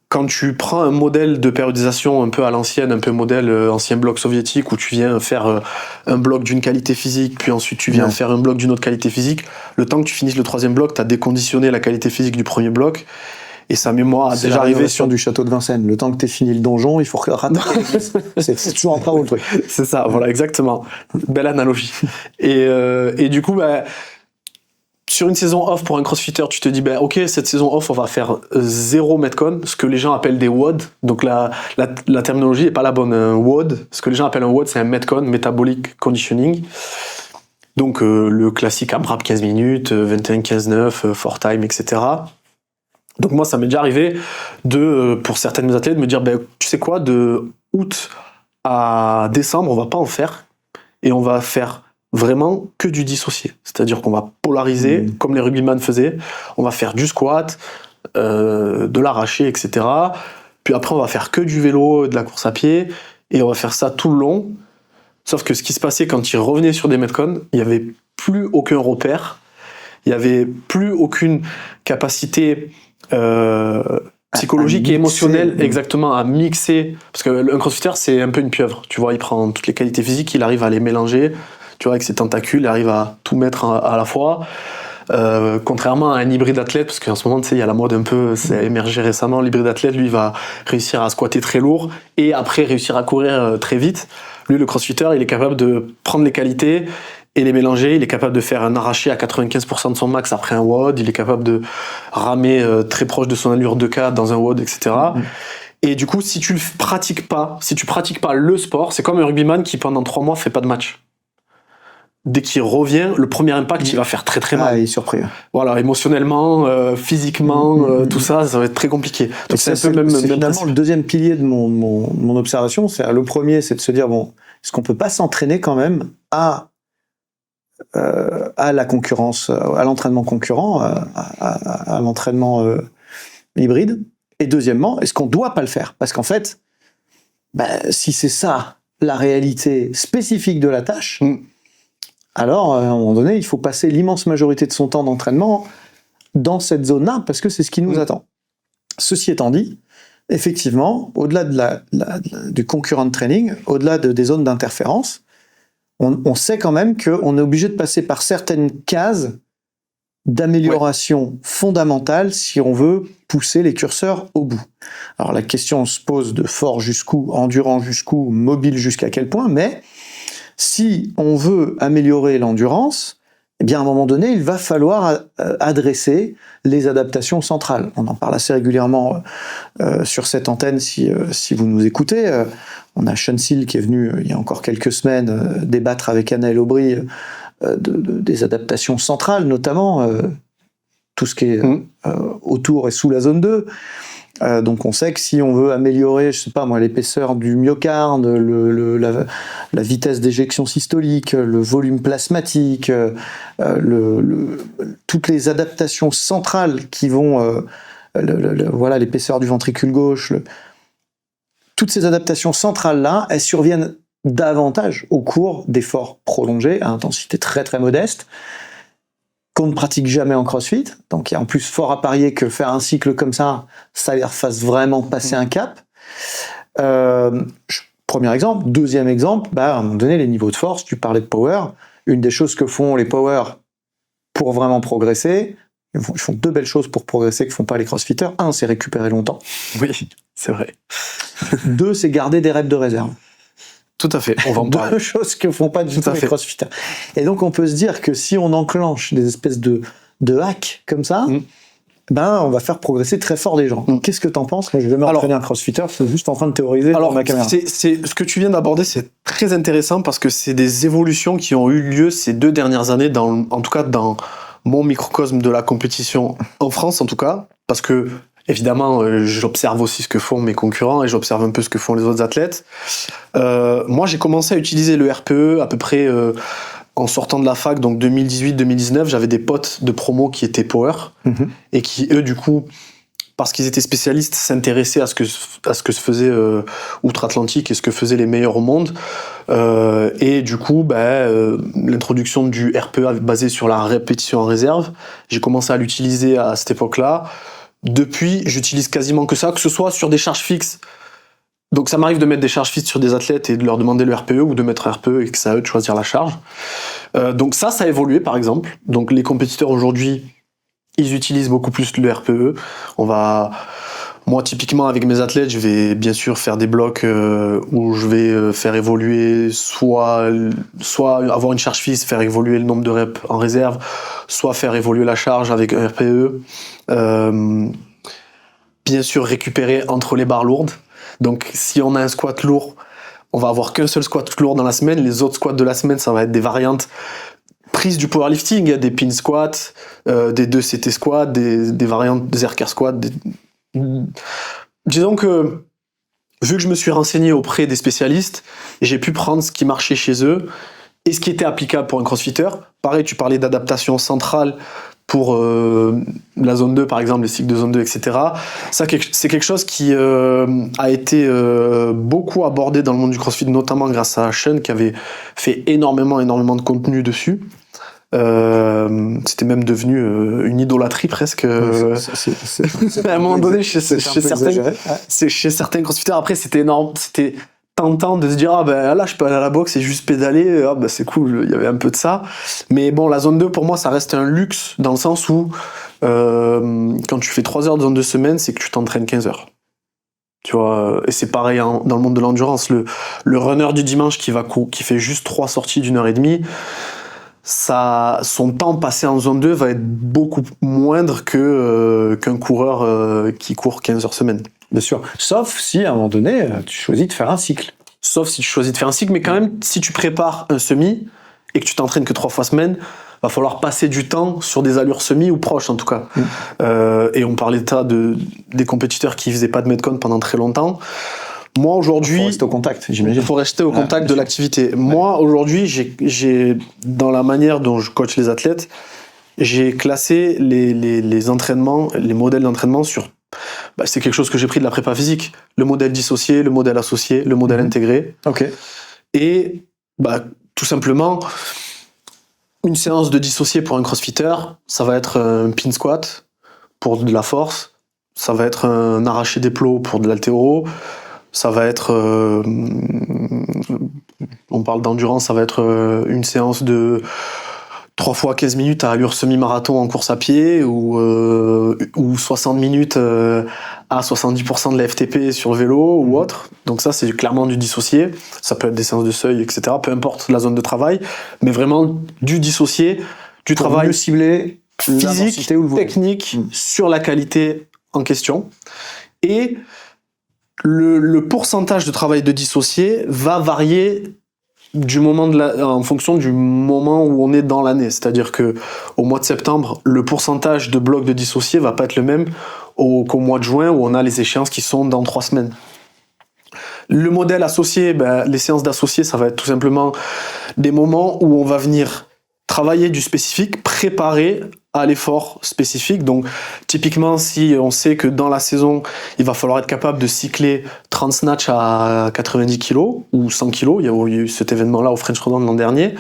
Quand tu prends un modèle de périodisation un peu à l'ancienne, un peu modèle ancien bloc soviétique, où tu viens faire un bloc d'une qualité physique, puis ensuite tu viens faire un bloc d'une autre qualité physique, le temps que tu finisses le troisième bloc, tu as déconditionné la qualité physique du premier bloc, et sa mémoire a déjà arrivé sur du château de Vincennes. Le temps que tu aies fini le donjon, il faut rattraper. c'est toujours en travaux le truc. C'est ça, voilà, exactement. Belle analogie. Et du coup, sur une saison off pour un crossfitter, tu te dis, ok, cette saison off, on va faire 0 Metcon, ce que les gens appellent des WOD. Donc la terminologie n'est pas la bonne. Un WOD, ce que les gens appellent un WOD, c'est un Metcon, Metabolic Conditioning. Donc le classique AMRAP 15 minutes, 21-15-9, for time, etc. Donc moi, ça m'est déjà arrivé pour certains de mes athlètes, de me dire, tu sais quoi, de août à décembre, on va pas en faire, et on va faire vraiment que du dissocié. C'est-à-dire qu'on va polariser, comme les rugbyman faisaient, on va faire du squat, de l'arraché, etc. Puis après, on va faire que du vélo, de la course à pied, et on va faire ça tout le long. Sauf que ce qui se passait quand ils revenaient sur des Metcon, il n'y avait plus aucun repère, il n'y avait plus aucune capacité psychologique et émotionnelle exactement à mixer. Parce qu'un crossfitter, c'est un peu une pieuvre. Tu vois, il prend toutes les qualités physiques, il arrive à les mélanger. Tu vois, avec ses tentacules, il arrive à tout mettre à la fois. Contrairement à un hybride athlète, parce qu'en ce moment, tu sais, il y a la mode un peu, c'est émergé récemment, l'hybride athlète, lui, va réussir à squatter très lourd et après réussir à courir très vite. Lui, le crossfitter, il est capable de prendre les qualités et les mélanger. Il est capable de faire un arraché à 95% de son max après un WOD. Il est capable de ramer très proche de son allure 2K dans un WOD, etc. Et du coup, si tu pratiques pas le sport, c'est comme un rugbyman qui pendant 3 mois fait pas de match. dès qu'il revient, le premier impact, il va faire très très mal. il est surpris. Voilà, émotionnellement, physiquement, tout ça, ça va être très compliqué. Donc C'est finalement le deuxième pilier de mon observation. Le premier, c'est de se dire, bon, est-ce qu'on peut pas s'entraîner quand même à la concurrence, à l'entraînement concurrent, à l'entraînement hybride. Et deuxièmement, est-ce qu'on doit pas le faire? Parce qu'en fait, si c'est ça la réalité spécifique de la tâche, alors à un moment donné, il faut passer l'immense majorité de son temps d'entraînement dans cette zone-là, parce que c'est ce qui nous attend. Ceci étant dit, effectivement, au-delà du concurrent training, au-delà des zones d'interférence, on sait quand même qu'on est obligé de passer par certaines cases d'amélioration fondamentale si on veut pousser les curseurs au bout. Alors la question se pose de fort jusqu'où, endurant jusqu'où, mobile jusqu'à quel point, mais si on veut améliorer l'endurance, eh bien à un moment donné, il va falloir adresser les adaptations centrales. On en parle assez régulièrement sur cette antenne si vous nous écoutez. On a Sean Seal qui est venu il y a encore quelques semaines débattre avec Anaël Aubry des adaptations centrales, notamment tout ce qui est autour et sous la zone 2. Donc on sait que si on veut améliorer, je sais pas moi, l'épaisseur du myocarde, la vitesse d'éjection systolique, le volume plasmatique, toutes les adaptations centrales qui vont, voilà, l'épaisseur du ventricule gauche, toutes ces adaptations centrales-là, elles surviennent davantage au cours d'efforts prolongés à intensité très très modeste, qu'on ne pratique jamais en CrossFit. Donc il y a en plus fort à parier que faire un cycle comme ça leur fasse vraiment passer un cap. Premier exemple. Deuxième exemple, à un moment donné, les niveaux de force, tu parlais de power. Une des choses que font les power pour vraiment progresser, ils font deux belles choses pour progresser que font pas les crossfitters. Un, c'est récupérer longtemps. Oui, c'est vrai. Deux, c'est garder des reps de réserve. Tout à fait, on va en parler. Deux choses que font pas du tout les crossfitters. Et donc on peut se dire que si on enclenche des espèces de hacks comme ça, on va faire progresser très fort les gens. Qu'est-ce que t'en penses? Moi, je vais jamais entraîner un crossfitter, c'est juste en train de théoriser pour ma caméra. Ce que tu viens d'aborder, c'est très intéressant parce que c'est des évolutions qui ont eu lieu ces 2 dernières années, en tout cas dans mon microcosme de la compétition en France, en tout cas, parce que évidemment, j'observe aussi ce que font mes concurrents et j'observe un peu ce que font les autres athlètes. Moi, j'ai commencé à utiliser le RPE à peu près en sortant de la fac, donc 2018-2019. J'avais des potes de promo qui étaient power et qui, eux, du coup, parce qu'ils étaient spécialistes, s'intéressaient à ce que se faisait outre-Atlantique et ce que faisaient les meilleurs au monde. Et du coup, l'introduction du RPE basée sur la répétition en réserve, j'ai commencé à l'utiliser à cette époque-là. Depuis, j'utilise quasiment que ça, que ce soit sur des charges fixes. Donc ça m'arrive de mettre des charges fixes sur des athlètes et de leur demander le RPE ou de mettre RPE et que c'est à eux de choisir la charge. Donc ça a évolué par exemple. Donc les compétiteurs aujourd'hui, ils utilisent beaucoup plus le RPE. Moi typiquement avec mes athlètes, je vais bien sûr faire des blocs où je vais faire évoluer soit avoir une charge fixe, faire évoluer le nombre de reps en réserve, soit faire évoluer la charge avec un RPE. Bien sûr récupérer entre les barres lourdes. Donc si on a un squat lourd, on va avoir qu'un seul squat lourd dans la semaine. Les autres squats de la semaine, ça va être des variantes prises du powerlifting, des pin squats, des 2 CT squats, des variantes des Zerker squats. Disons que vu que je me suis renseigné auprès des spécialistes, j'ai pu prendre ce qui marchait chez eux et ce qui était applicable pour un crossfitter. Pareil, tu parlais d'adaptation centrale pour la zone 2 par exemple, les cycles de zone 2, etc. Ça, c'est quelque chose qui a été beaucoup abordé dans le monde du CrossFit, notamment grâce à Sean qui avait fait énormément de contenu dessus. C'était même devenu une idolâtrie presque. À un moment donné, chez certains crossfitters, après c'était énorme, c'était tentant de se dire là je peux aller à la boxe et juste pédaler, c'est cool, il y avait un peu de ça. Mais bon, la zone 2 pour moi ça reste un luxe dans le sens où quand tu fais 3 heures de zone de semaine, c'est que tu t'entraînes 15 heures. Tu vois, et c'est pareil dans le monde de l'endurance, le runner du dimanche qui fait juste 3 sorties d'1h30, son temps passé en zone 2 va être beaucoup moindre qu'un coureur qui court 15 heures semaine. Bien sûr. Sauf si, à un moment donné, tu choisis de faire un cycle. Sauf si tu choisis de faire un cycle, mais quand même, si tu prépares un semi, et que tu t'entraînes que 3 fois semaine, va falloir passer du temps sur des allures semi ou proches en tout cas. Et on parlait des compétiteurs qui faisaient pas de Metcon pendant très longtemps. Moi aujourd'hui, faut rester au contact, j'imagine. Faut rester au contact de l'activité. Moi aujourd'hui, j'ai dans la manière dont je coach les athlètes, j'ai classé les entraînements, les modèles d'entraînement sur. C'est quelque chose que j'ai pris de la prépa physique. Le modèle dissocié, le modèle associé, le modèle intégré. Ok. Et tout simplement, une séance de dissocié pour un crossfitter, ça va être un pin squat pour de la force, ça va être un arraché des plots pour de l'haltéro, ça va être, on parle d'endurance, ça va être une séance de 3 fois 15 minutes à allure semi-marathon en course à pied ou 60 minutes à 70% de la FTP sur vélo ou autre. Donc ça, c'est clairement du dissocié. Ça peut être des séances de seuil, etc. Peu importe la zone de travail, mais vraiment du dissocié, du Pour travail mieux cibler physique, ou le volume. technique sur la qualité en question. Et le pourcentage de travail de dissocié va varier en fonction du moment où on est dans l'année. C'est-à-dire que au mois de septembre, le pourcentage de blocs de dissocié va pas être le même qu'au mois de juin où on a les échéances qui sont dans 3 semaines. Le modèle associé, les séances d'associé, ça va être tout simplement des moments où on va venir travailler du spécifique, préparer à l'effort spécifique. Donc, typiquement, si on sait que dans la saison, il va falloir être capable de cycler 30 snatchs à 90 kg ou 100 kg, il y a eu cet événement-là au French Rodin l'an dernier,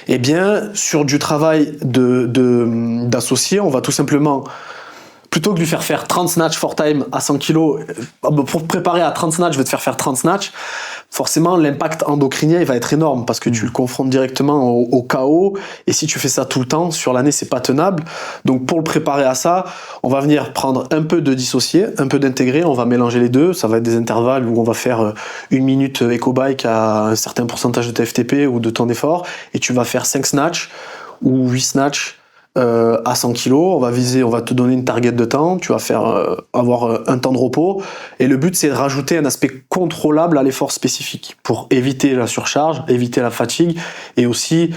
eh bien, sur du travail d'associé, on va tout simplement, plutôt que de lui faire 30 snatchs for time à 100 kg, pour préparer à 30 snatchs, je vais te faire 30 snatchs, forcément l'impact endocrinien il va être énorme parce que tu le confrontes directement au KO, et si tu fais ça tout le temps, sur l'année c'est pas tenable. Donc pour le préparer à ça, on va venir prendre un peu de dissocié, un peu d'intégré, on va mélanger les deux, ça va être des intervalles où on va faire 1 minute éco-bike à un certain pourcentage de TFTP ou de temps d'effort, et tu vas faire 5 snatchs ou 8 snatchs à 100 kg, on va te donner une target de temps, tu vas avoir un temps de repos, et le but c'est de rajouter un aspect contrôlable à l'effort spécifique pour éviter la surcharge, éviter la fatigue, et aussi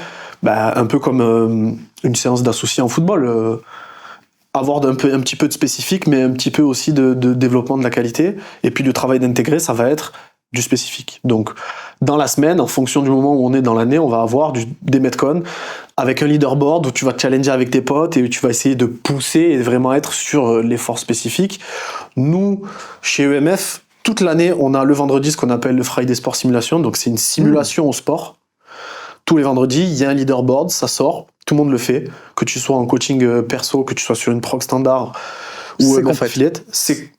un peu comme une séance d'associé en football, avoir un petit peu de spécifique, mais un petit peu aussi de développement de la qualité, et puis le travail d'intégré, ça va être du spécifique. Donc dans la semaine, en fonction du moment où on est dans l'année, on va avoir des Metcon avec un leaderboard où tu vas te challenger avec tes potes et où tu vas essayer de pousser et vraiment être sur l'effort spécifique. Nous, chez EMF, toute l'année, on a le vendredi ce qu'on appelle le Friday Sport Simulation, donc c'est une simulation au sport. Tous les vendredis, il y a un leaderboard, ça sort, tout le monde le fait, que tu sois en coaching perso, que tu sois sur une prog standard ou un affiliate, c'est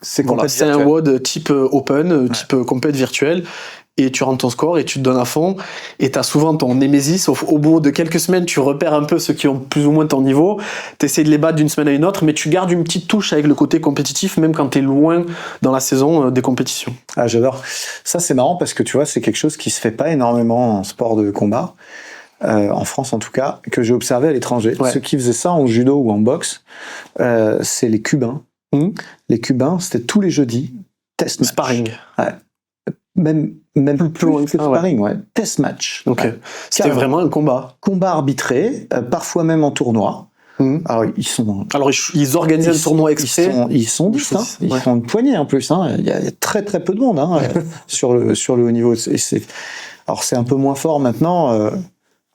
un WOD type open, type compète virtuelle, et tu rentres ton score et tu te donnes à fond, et tu as souvent ton némésis, au bout de quelques semaines tu repères un peu ceux qui ont plus ou moins ton niveau, tu essaies de les battre d'une semaine à une autre, mais tu gardes une petite touche avec le côté compétitif même quand tu es loin dans la saison des compétitions. Ah, j'adore. Ça c'est marrant parce que tu vois, c'est quelque chose qui se fait pas énormément en sport de combat. En France en tout cas, que j'ai observé à l'étranger. Ouais. Ceux qui faisaient ça en judo ou en boxe, c'est les Cubains. Les Cubains, c'était tous les jeudis, test match. Sparring. Ouais. Même plus loin que sparring, ouais. Test match. Okay. Ouais. C'était vraiment un combat. Combat arbitré, parfois même en tournoi. Alors ils organisent un tournoi exprès. Ils sont 10, hein. Ils sont une poignée en plus. Hein. Il y a très très peu de monde sur le haut niveau. Alors c'est un peu moins fort maintenant.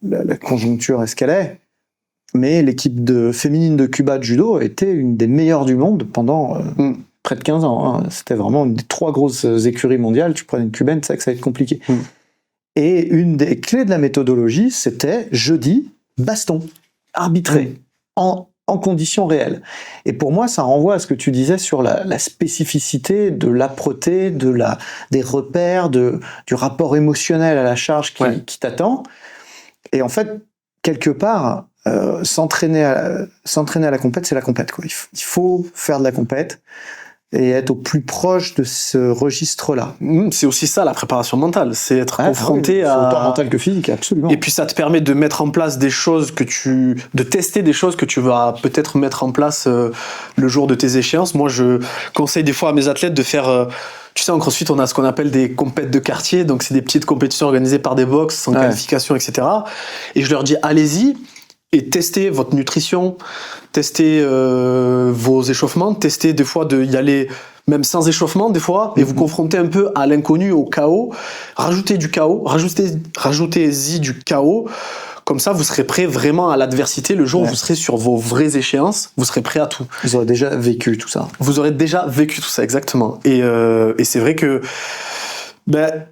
La conjoncture est ce qu'elle est, mais l'équipe féminine de Cuba de judo était une des meilleures du monde pendant près de 15 ans. Hein. C'était vraiment une des 3 grosses écuries mondiales. Tu prenais une cubaine, c'est que ça va être compliqué. Et une des clés de la méthodologie, c'était jeudi, baston, arbitré, en conditions réelles. Et pour moi, ça renvoie à ce que tu disais sur la spécificité de l'âpreté, des repères, du rapport émotionnel à la charge qui t'attend. Et en fait, quelque part, s'entraîner à la compète, c'est la compète, quoi. Il faut faire de la compète et être au plus proche de ce registre-là. C'est aussi ça, la préparation mentale. C'est être confronté à... C'est autant mental que physique, absolument. Et puis ça te permet de mettre en place des choses de tester des choses que tu vas peut-être mettre en place le jour de tes échéances. Moi, je conseille des fois à mes athlètes de faire... tu sais, en CrossFit, on a ce qu'on appelle des compètes de quartier, donc c'est des petites compétitions organisées par des box, sans qualification, etc. Et je leur dis, allez-y et testez votre nutrition, testez vos échauffements, testez des fois d'y aller même sans échauffement des fois, et vous confrontez un peu à l'inconnu, au chaos. Rajoutez du chaos, rajoutez-y du chaos. Comme ça, vous serez prêt vraiment à l'adversité. Le jour où vous serez sur vos vraies échéances, vous serez prêt à tout. Vous aurez déjà vécu tout ça. Vous aurez déjà vécu tout ça, exactement. Et c'est vrai que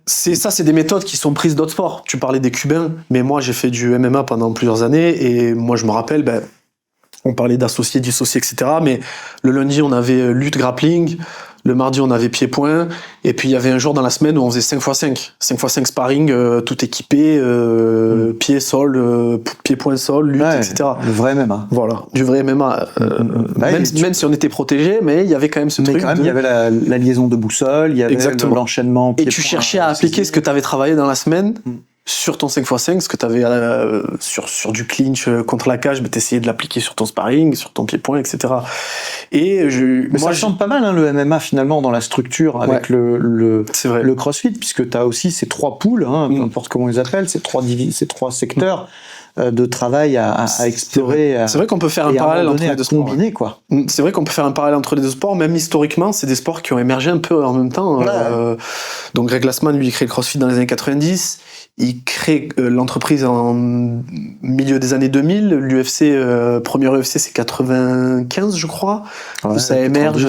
c'est des méthodes qui sont prises d'autres sports. Tu parlais des Cubains, mais moi j'ai fait du MMA pendant plusieurs années, et moi je me rappelle, on parlait d'associés, dissociés, etc. Mais le lundi, on avait lutte grappling. Le mardi, on avait pied-point. Et puis, il y avait un jour dans la semaine où on faisait 5x5. 5x5 sparring, tout équipé, pied, sol, pied-point, sol, lutte, etc. Le vrai MMA. Voilà, du vrai MMA. Même si on était protégé, mais il y avait quand même ce truc. Mais quand même, il y avait la liaison de boussole, il y avait l'enchaînement pied-point. Et tu cherchais à appliquer ce que tu avais travaillé dans la semaine. Sur ton 5x5, ce que tu avais sur du clinch contre la cage, tu essayais de l'appliquer sur ton sparring, sur ton pied-point, etc. Mais ça ressemble pas mal, le MMA, finalement, dans la structure, avec le CrossFit, puisque tu as aussi ces 3 poules, peu importe comment ils les appellent, ces trois secteurs de travail à explorer. C'est vrai qu'on peut faire un parallèle entre les deux sports. Combiner, quoi. C'est vrai qu'on peut faire un parallèle entre les deux sports, même historiquement, c'est des sports qui ont émergé un peu en même temps. Donc Greg Glassman, lui, il crée le CrossFit dans les années 90. Il crée l'entreprise en milieu des années 2000. L'UFC, premier UFC, c'est 95, je crois. Puis ça émerge,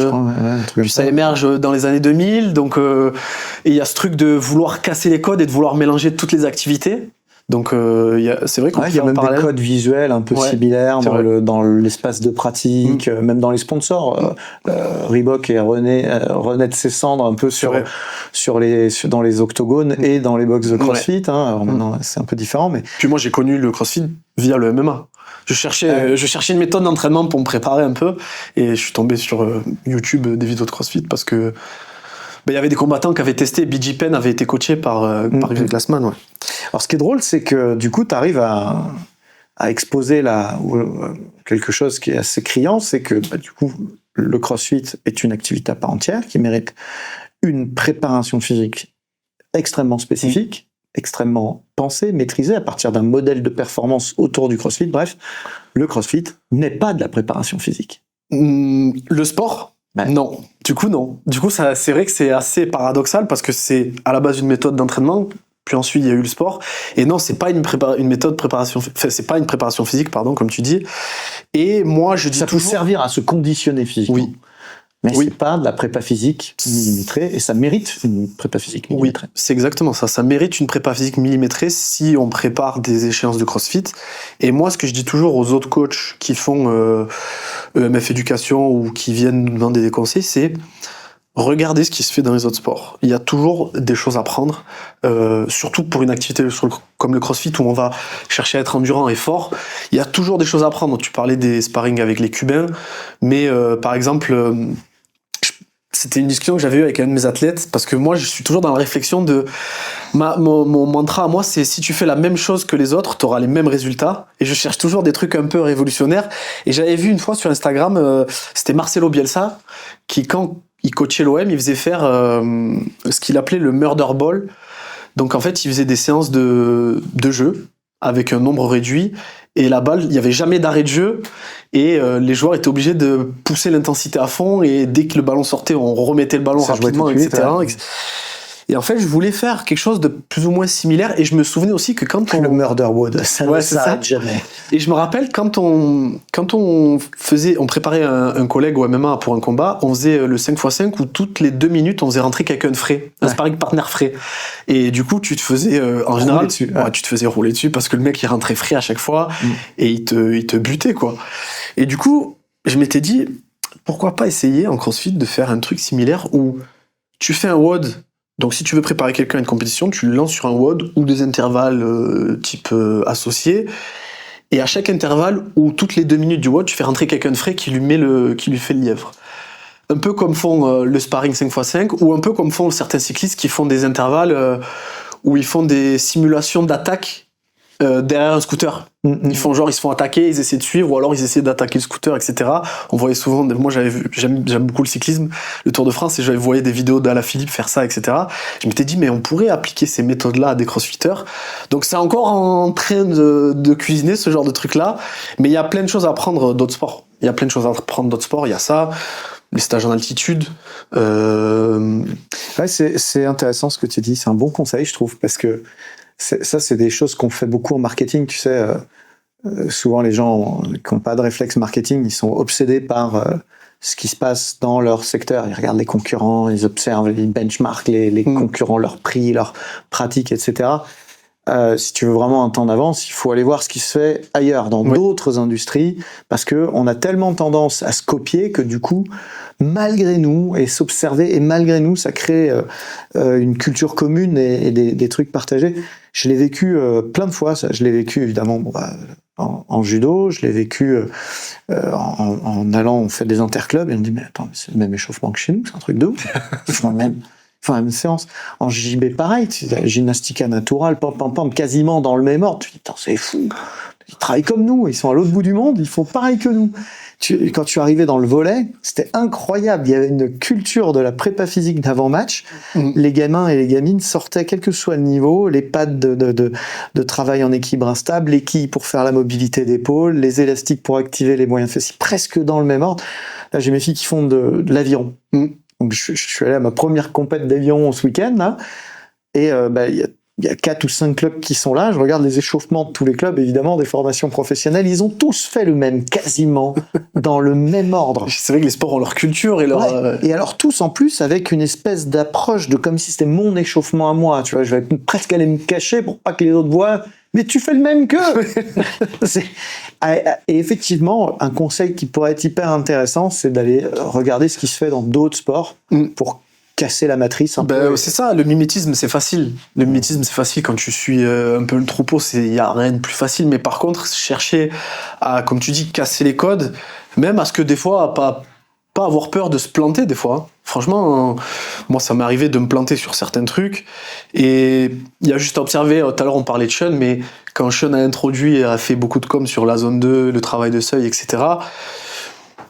ça émerge dans les années 2000. Donc, et il y a ce truc de vouloir casser les codes et de vouloir mélanger toutes les activités. Donc, c'est vrai qu'on peut il y a même des codes visuels un peu similaires dans l'espace de pratique, même dans les sponsors. Reebok et renaît de ses cendres un peu dans les octogones et dans les box de CrossFit. Alors maintenant, c'est un peu différent, mais. Puis moi, j'ai connu le CrossFit via le MMA. Je cherchais une méthode d'entraînement pour me préparer un peu, et je suis tombé sur YouTube des vidéos de CrossFit parce que il y avait des combattants qui avaient testé. BJ Penn avait été coaché par Greg Glassman. Ouais. Alors, ce qui est drôle, c'est que du coup, tu arrives à exposer quelque chose qui est assez criant, c'est que du coup, le CrossFit est une activité à part entière qui mérite une préparation physique extrêmement spécifique, extrêmement pensée, maîtrisée à partir d'un modèle de performance autour du CrossFit. Bref, le CrossFit n'est pas de la préparation physique. Le sport ? Non. Du coup, non. Du coup, c'est vrai que c'est assez paradoxal parce que c'est à la base une méthode d'entraînement, puis ensuite il y a eu le sport. Et non, c'est pas une méthode de préparation, c'est pas une préparation physique, pardon, comme tu dis. Et moi, je dis toujours. Ça peut servir à se conditionner physiquement. Oui. Mais c'est pas de la prépa physique millimétrée, et ça mérite une prépa physique millimétrée. Oui, c'est exactement ça. Ça mérite une prépa physique millimétrée si on prépare des échéances de CrossFit. Et moi, ce que je dis toujours aux autres coachs qui font EMF Éducation ou qui viennent nous demander des conseils, c'est regardez ce qui se fait dans les autres sports. Il y a toujours des choses à prendre, surtout pour une activité comme le CrossFit où on va chercher à être endurant et fort. Il y a toujours des choses à prendre. Tu parlais des sparring avec les Cubains, mais par exemple, c'était une discussion que j'avais eue avec un de mes athlètes, parce que moi, je suis toujours dans la réflexion de... Mon mantra à moi, c'est si tu fais la même chose que les autres, tu auras les mêmes résultats. Et je cherche toujours des trucs un peu révolutionnaires. Et j'avais vu une fois sur Instagram, c'était Marcelo Bielsa, qui, quand il coachait l'OM, il faisait faire ce qu'il appelait le murder ball. Donc en fait, il faisait des séances de jeu avec un nombre réduit, et la balle, il n'y avait jamais d'arrêt de jeu, et les joueurs étaient obligés de pousser l'intensité à fond, et dès que le ballon sortait, on remettait le ballon rapidement, etc. Et en fait, je voulais faire quelque chose de plus ou moins similaire, et je me souvenais aussi que quand on... Le murder wood, ça ne s'arrête jamais. Et je me rappelle, quand on préparait un collègue au MMA pour un combat, on faisait le 5x5 où toutes les 2 minutes, on faisait rentrer quelqu'un de frais, un sparring partner frais. Et du coup, tu te faisais, en général, tu te faisais rouler dessus parce que le mec, il rentrait frais à chaque fois, et il te butait, quoi. Et du coup, je m'étais dit, pourquoi pas essayer en CrossFit de faire un truc similaire où tu fais un WOD. Donc si tu veux préparer quelqu'un à une compétition, tu le lances sur un WOD ou des intervalles type associés, et à chaque intervalle ou toutes les 2 minutes du WOD, tu fais rentrer quelqu'un de frais qui lui fait le lièvre. Un peu comme font le sparring 5x5, ou un peu comme font certains cyclistes qui font des intervalles où ils font des simulations d'attaque derrière un scooter. Ils se font attaquer, ils essaient de suivre, ou alors ils essaient d'attaquer le scooter, etc. On voyait souvent, moi j'aime beaucoup le cyclisme, le Tour de France, et j'avais voyé des vidéos d'Alaphilippe faire ça, etc. Je m'étais dit, mais on pourrait appliquer ces méthodes-là à des crossfitters. Donc c'est encore en train de cuisiner ce genre de truc-là, mais il y a plein de choses à apprendre d'autres sports. Il y a ça, les stages en altitude. Ouais, c'est intéressant ce que tu dis, c'est un bon conseil, je trouve, parce que c'est des choses qu'on fait beaucoup en marketing, tu sais. Souvent, les gens qui n'ont pas de réflexe marketing, ils sont obsédés par ce qui se passe dans leur secteur. Ils regardent les concurrents, ils observent, ils benchmarkent les concurrents, leurs prix, leurs pratiques, etc. Si tu veux vraiment un temps d'avance, il faut aller voir ce qui se fait ailleurs, dans d'autres industries, parce qu'on a tellement tendance à se copier que du coup, malgré nous, et s'observer, et malgré nous, ça crée une culture commune et des trucs partagés. Je l'ai vécu plein de fois, ça. Je l'ai vécu évidemment en judo, je l'ai vécu en allant, on fait des interclubs, et on dit, mais attends, c'est le même échauffement que chez nous, c'est un truc de ouf. Enfin, la même séance. En JB, pareil, gymnastica naturale, pam, quasiment dans le même ordre. Tu dis, putain, c'est fou. Ils travaillent comme nous, ils sont à l'autre bout du monde, ils font pareil que nous. Quand tu arrivais dans le volley, c'était incroyable. Il y avait une culture de la prépa physique d'avant-match. Les gamins et les gamines sortaient, quel que soit le niveau, les pads de travail en équilibre instable, les quilles pour faire la mobilité d'épaule, les élastiques pour activer les moyens fessiers, presque dans le même ordre. Là, j'ai mes filles qui font de l'aviron. Donc, je suis allé à ma première compète d'avion ce week-end, là, et il y a 4 ou 5 clubs qui sont là. Je regarde les échauffements de tous les clubs, évidemment, des formations professionnelles. Ils ont tous fait le même, quasiment, dans le même ordre. C'est vrai que les sports ont leur culture et leur... Ouais. Et alors, tous, en plus, avec une espèce d'approche de comme si c'était mon échauffement à moi. Tu vois, je vais presque aller me cacher pour pas que les autres voient. Mais tu fais le même qu'eux. Et effectivement, un conseil qui pourrait être hyper intéressant, c'est d'aller regarder ce qui se fait dans d'autres sports pour casser la matrice un peu. C'est ça, le mimétisme, c'est facile. Le mimétisme, c'est facile quand tu suis un peu le troupeau, il n'y a rien de plus facile. Mais par contre, chercher à, comme tu dis, casser les codes, même à ce que des fois, pas avoir peur de se planter des fois. Franchement, moi ça m'est arrivé de me planter sur certains trucs, et il y a juste à observer, tout à l'heure on parlait de Sean, mais quand Sean a introduit et a fait beaucoup de com sur la zone 2, le travail de seuil, etc.,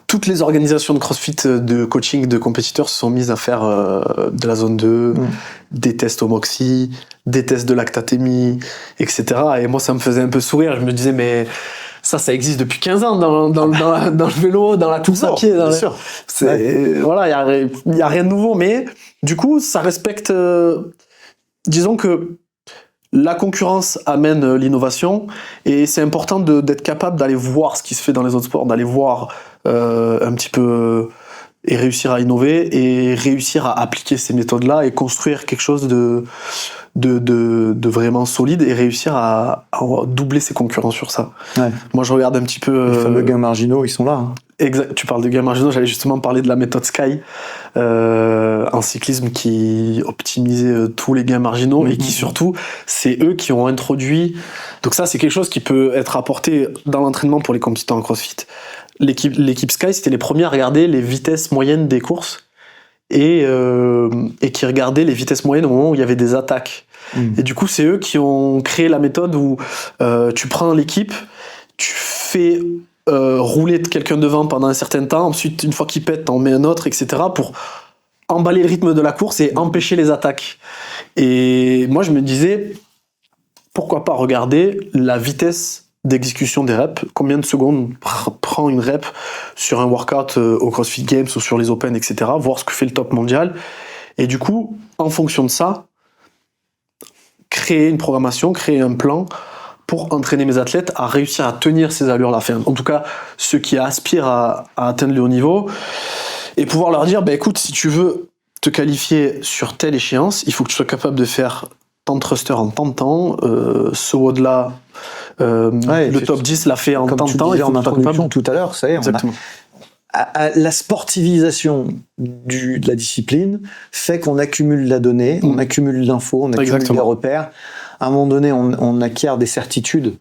toutes les organisations de CrossFit, de coaching, de compétiteurs se sont mises à faire de la zone 2, des tests au Moxy, des tests de lactatémie, etc. Et moi ça me faisait un peu sourire, je me disais mais... Ça existe depuis 15 ans dans le vélo, dans la course à pied. Bien sûr. Voilà, il y a rien de nouveau, mais du coup, ça respecte... disons que la concurrence amène l'innovation, et c'est important d'être capable d'aller voir ce qui se fait dans les autres sports, d'aller voir un petit peu... et réussir à innover, et réussir à appliquer ces méthodes-là, et construire quelque chose de vraiment solide, et réussir à doubler ses concurrents sur ça. Ouais. Moi, je regarde un petit peu... Les fameux gains marginaux, ils sont là. Exact. Tu parles de gains marginaux, j'allais justement parler de la méthode Sky en cyclisme, qui optimisait tous les gains marginaux, et qui surtout, c'est eux qui ont introduit... Donc ça, c'est quelque chose qui peut être apporté dans l'entraînement pour les compétiteurs en CrossFit. L'équipe Sky, c'était les premiers à regarder les vitesses moyennes des courses, et qui regardaient les vitesses moyennes au moment où il y avait des attaques. Et du coup, c'est eux qui ont créé la méthode où tu prends l'équipe, tu fais rouler quelqu'un devant pendant un certain temps, ensuite, une fois qu'il pète, t'en mets un autre, etc., pour emballer le rythme de la course et empêcher les attaques. Et moi, je me disais, pourquoi pas regarder la vitesse d'exécution des reps, combien de secondes prend une rep sur un workout au CrossFit Games ou sur les Open, etc., voir ce que fait le top mondial, et du coup, en fonction de ça, créer une programmation, créer un plan pour entraîner mes athlètes à réussir à tenir ces allures-là, enfin, en tout cas ceux qui aspirent à atteindre le haut niveau, et pouvoir leur dire, écoute, si tu veux te qualifier sur telle échéance, il faut que tu sois capable de faire tant de thrusters en tant de temps, ce WOD-là, le top 10 l'a fait en tant de temps. Il faut en introduction tout à l'heure, ça y est, exactement. La sportivisation de la discipline fait qu'on accumule la donnée, on accumule l'info, on accumule des repères. À un moment donné, on acquiert des certitudes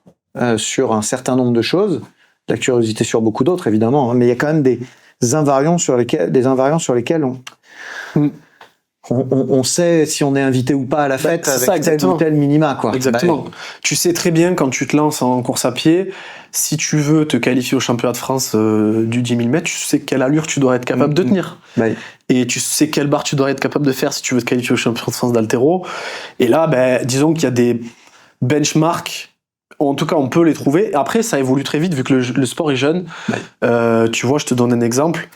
sur un certain nombre de choses, la curiosité sur beaucoup d'autres, évidemment, mais il y a quand même des invariants sur lesquels On sait si on est invité ou pas à la fête c'est avec ça, tel exactement. ou tel minima, quoi. Exactement. Tu sais très bien quand tu te lances en course à pied, si tu veux te qualifier au championnat de France du 10 000 mètres, tu sais quelle allure tu dois être capable de tenir. Et tu sais quelle barre tu dois être capable de faire si tu veux te qualifier au championnat de France d'haltéro. Et là, disons qu'il y a des benchmarks. En tout cas, on peut les trouver. Après, ça évolue très vite vu que le sport est jeune. Tu vois, je te donne un exemple.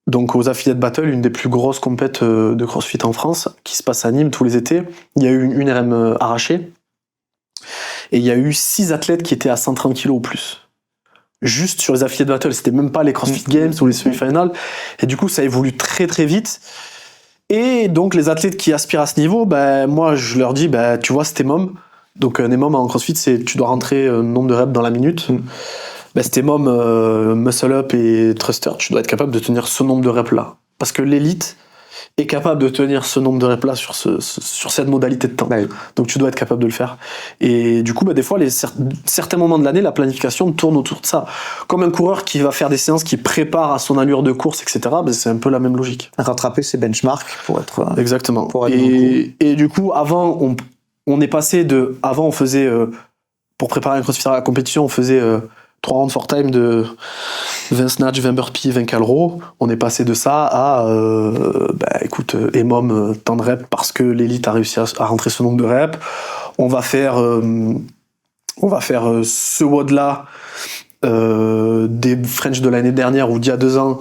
Donc, aux Affiliate Battle, une des plus grosses compètes de CrossFit en France, qui se passe à Nîmes tous les étés, il y a eu une RM arrachée. Et il y a eu 6 athlètes qui étaient à 130 kg ou plus. Juste sur les Affiliate Battle. C'était même pas les CrossFit Games ou les semi-finales. Et du coup, ça évolue très très vite. Et donc, les athlètes qui aspirent à ce niveau, moi, je leur dis, tu vois, cet EMOM. Donc, un EMOM en CrossFit, c'est tu dois rentrer un nombre de reps dans la minute. Cet EMOM, Muscle Up et Thruster, tu dois être capable de tenir ce nombre de reps-là. Parce que l'élite est capable de tenir ce nombre de reps-là sur cette modalité de temps. Donc, tu dois être capable de le faire. Et du coup, des fois, certains moments de l'année, la planification tourne autour de ça. Comme un coureur qui va faire des séances qui prépare à son allure de course, etc., c'est un peu la même logique. Rattraper ses benchmarks pour être... Exactement. Pour être et du coup, avant, on est passé de... Avant, on faisait... pour préparer un CrossFit à la compétition, on faisait 3 rounds for time de 20 snatch, 20 burpees, 20 cal row. On est passé de ça à EMOM, tant de reps parce que l'élite a réussi à rentrer ce nombre de reps. On va faire ce WOD-là des French de l'année dernière ou d'il y a 2 ans,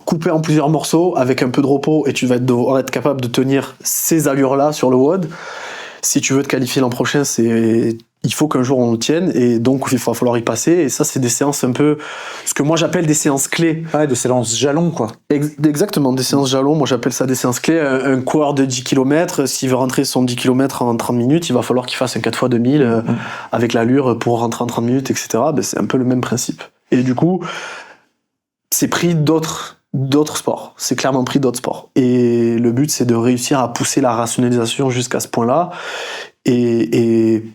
coupé en plusieurs morceaux avec un peu de repos, et tu vas devoir être capable de tenir ces allures-là sur le WOD. Si tu veux te qualifier l'an prochain, il faut qu'un jour on le tienne, et donc il va falloir y passer. Et ça, c'est des séances un peu, ce que moi j'appelle des séances clés. Des séances jalons, quoi. Exactement, des séances jalons. Moi j'appelle ça des séances clés. Un coureur de 10 km, s'il veut rentrer son 10 km en 30 minutes, il va falloir qu'il fasse un 4x2000 avec l'allure pour rentrer en 30 minutes, etc. C'est un peu le même principe. Et du coup, c'est pris d'autres sports. C'est clairement pris d'autres sports. Et le but, c'est de réussir à pousser la rationalisation jusqu'à ce point-là. Et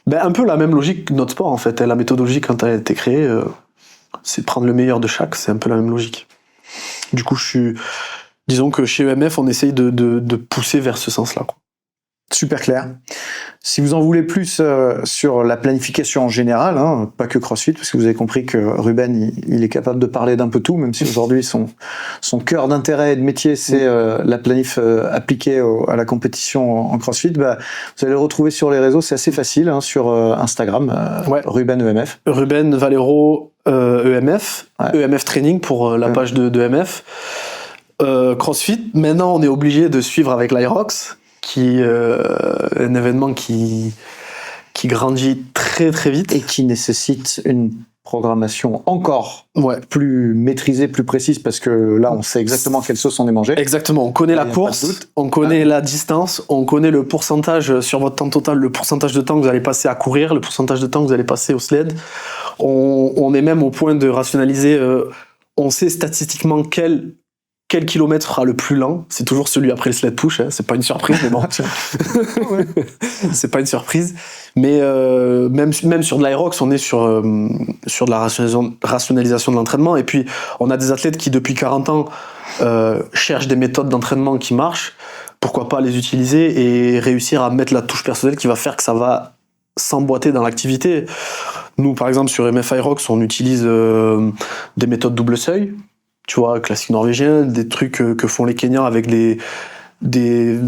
un peu la même logique que notre sport, en fait. La méthodologie, quand elle a été créée, c'est de prendre le meilleur de chaque. C'est un peu la même logique. Du coup, disons que chez EMF, on essaye de pousser vers ce sens-là, quoi. Super clair. Si vous en voulez plus sur la planification en général, pas que CrossFit, parce que vous avez compris que Ruben, il est capable de parler d'un peu tout, même si aujourd'hui son cœur d'intérêt et de métier, c'est la planif appliquée à la compétition en CrossFit. Vous allez le retrouver sur les réseaux, c'est assez facile, sur Instagram, Ruben EMF. Ruben Valero EMF, EMF Training pour la page de EMF. CrossFit, maintenant on est obligé de suivre avec l'Irox, qui un événement qui grandit très très vite et qui nécessite une programmation encore plus maîtrisée, plus précise, parce que là on sait exactement quelle sauce on est mangé. Exactement, on connaît la course, on connaît la distance, on connaît le pourcentage sur votre temps total, le pourcentage de temps que vous allez passer à courir, le pourcentage de temps que vous allez passer au sled. On est même au point de rationaliser, on sait statistiquement quel kilomètre sera le plus lent. C'est toujours celui après le sled push, c'est pas une surprise, mais bon. C'est pas une surprise. Mais même sur de l'Aerox, on est sur de la rationalisation de l'entraînement. Et puis, on a des athlètes qui, depuis 40 ans, cherchent des méthodes d'entraînement qui marchent. Pourquoi pas les utiliser et réussir à mettre la touche personnelle qui va faire que ça va s'emboîter dans l'activité. Nous, par exemple, sur MF Aerox, on utilise des méthodes double seuil. Tu vois, classique norvégien, des trucs que font les Kenyans avec des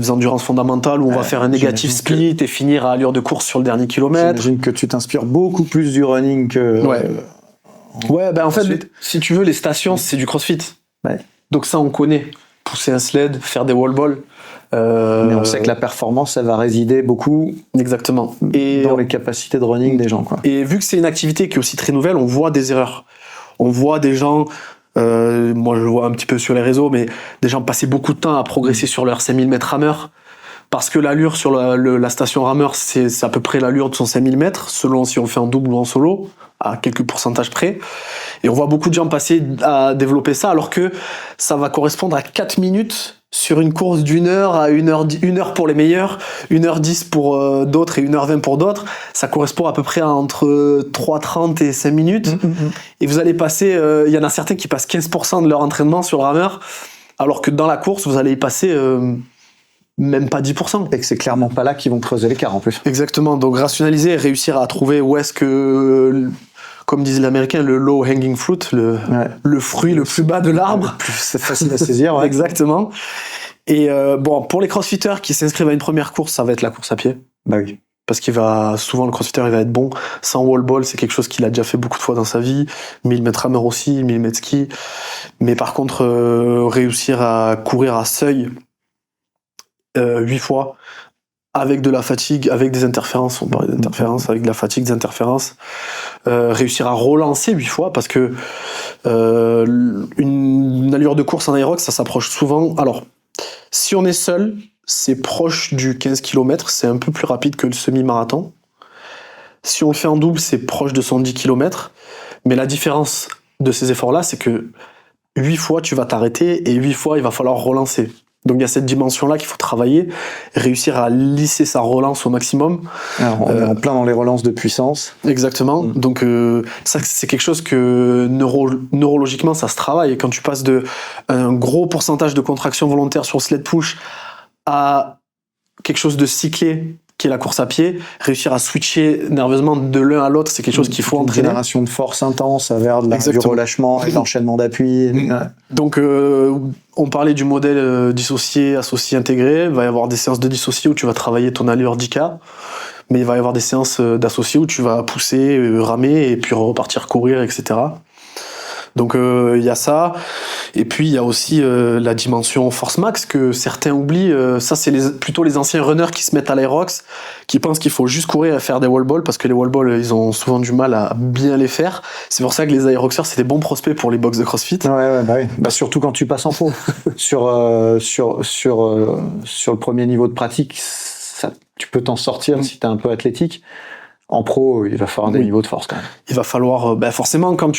endurances fondamentales où on va faire un négatif split et finir à allure de course sur le dernier kilomètre. J'imagine que tu t'inspires beaucoup plus du running que... en fait, si tu veux, les stations, c'est du CrossFit. Donc ça, on connaît. Pousser un sled, faire des wall balls. Mais on sait que la performance, elle va résider beaucoup exactement dans les capacités de running des gens, quoi. Et vu que c'est une activité qui est aussi très nouvelle, on voit des erreurs. On voit des gens... moi je le vois un petit peu sur les réseaux, mais des gens passaient beaucoup de temps à progresser sur leur 5000 mètres rameur, parce que l'allure sur la station rameur, c'est à peu près l'allure de son 5000 mètres, selon si on fait en double ou en solo, à quelques pourcentages près. Et on voit beaucoup de gens passer à développer ça, alors que ça va correspondre à 4 minutes sur une course d'1 heure à 1h pour les meilleurs, 1h10 pour d'autres et 1h20 pour d'autres. Ça correspond à peu près à entre 3h30 et 5 minutes. Et vous allez passer, il y en a certains qui passent 15% de leur entraînement sur le rameur, alors que dans la course, vous allez y passer même pas 10%. Et que c'est clairement pas là qu'ils vont creuser l'écart en plus. Exactement, donc rationaliser et réussir à trouver où est-ce que, comme disent les Américains, le low hanging fruit, le fruit le plus bas de l'arbre. C'est facile à saisir, ouais. Exactement. Et bon, pour les crossfitters qui s'inscrivent à une première course, ça va être la course à pied. Bah oui. Parce souvent le crossfitter il va être bon. Sans wall ball, c'est quelque chose qu'il a déjà fait beaucoup de fois dans sa vie. 1000 mètres hammer aussi, 1000 mètres ski. Mais par contre, réussir à courir à seuil 8 fois, avec de la fatigue, avec des interférences, on parlait d'interférences, avec de la fatigue, des interférences, réussir à relancer 8 fois, parce que une allure de course en aérox, ça s'approche souvent. Alors, si on est seul, c'est proche du 15 km, c'est un peu plus rapide que le semi-marathon. Si on le fait en double, c'est proche de son 10 km. Mais la différence de ces efforts-là, c'est que 8 fois, tu vas t'arrêter et 8 fois, il va falloir relancer. Donc il y a cette dimension-là qu'il faut travailler, réussir à lisser sa relance au maximum. Alors, on est en plein dans les relances de puissance. Exactement. Donc ça, c'est quelque chose que neurologiquement, ça se travaille. Et quand tu passes de un gros pourcentage de contraction volontaire sur le sled push à quelque chose de cyclé, qui est la course à pied, réussir à switcher nerveusement de l'un à l'autre, c'est quelque chose qu'il faut entraîner. Une génération de force intense vers du relâchement et l'enchaînement d'appui. Donc, on parlait du modèle dissocié, associé, intégré. Il va y avoir des séances de dissocié où tu vas travailler ton allure 10K, mais il va y avoir des séances d'associé où tu vas pousser, ramer et puis repartir courir, etc. Donc il y a ça, et puis il y a aussi la dimension force max que certains oublient. Ça c'est plutôt les anciens runners qui se mettent à l'aérox, qui pensent qu'il faut juste courir et faire des wall balls, parce que les wall balls ils ont souvent du mal à bien les faire. C'est pour ça que les aéroxers c'est des bons prospects pour les box de CrossFit. Ouais, bah oui. Bah, surtout quand tu passes en pro. sur le premier niveau de pratique, ça, tu peux t'en sortir si t'es un peu athlétique. En pro, il va falloir des niveaux de force quand même. Il va falloir, forcément, quand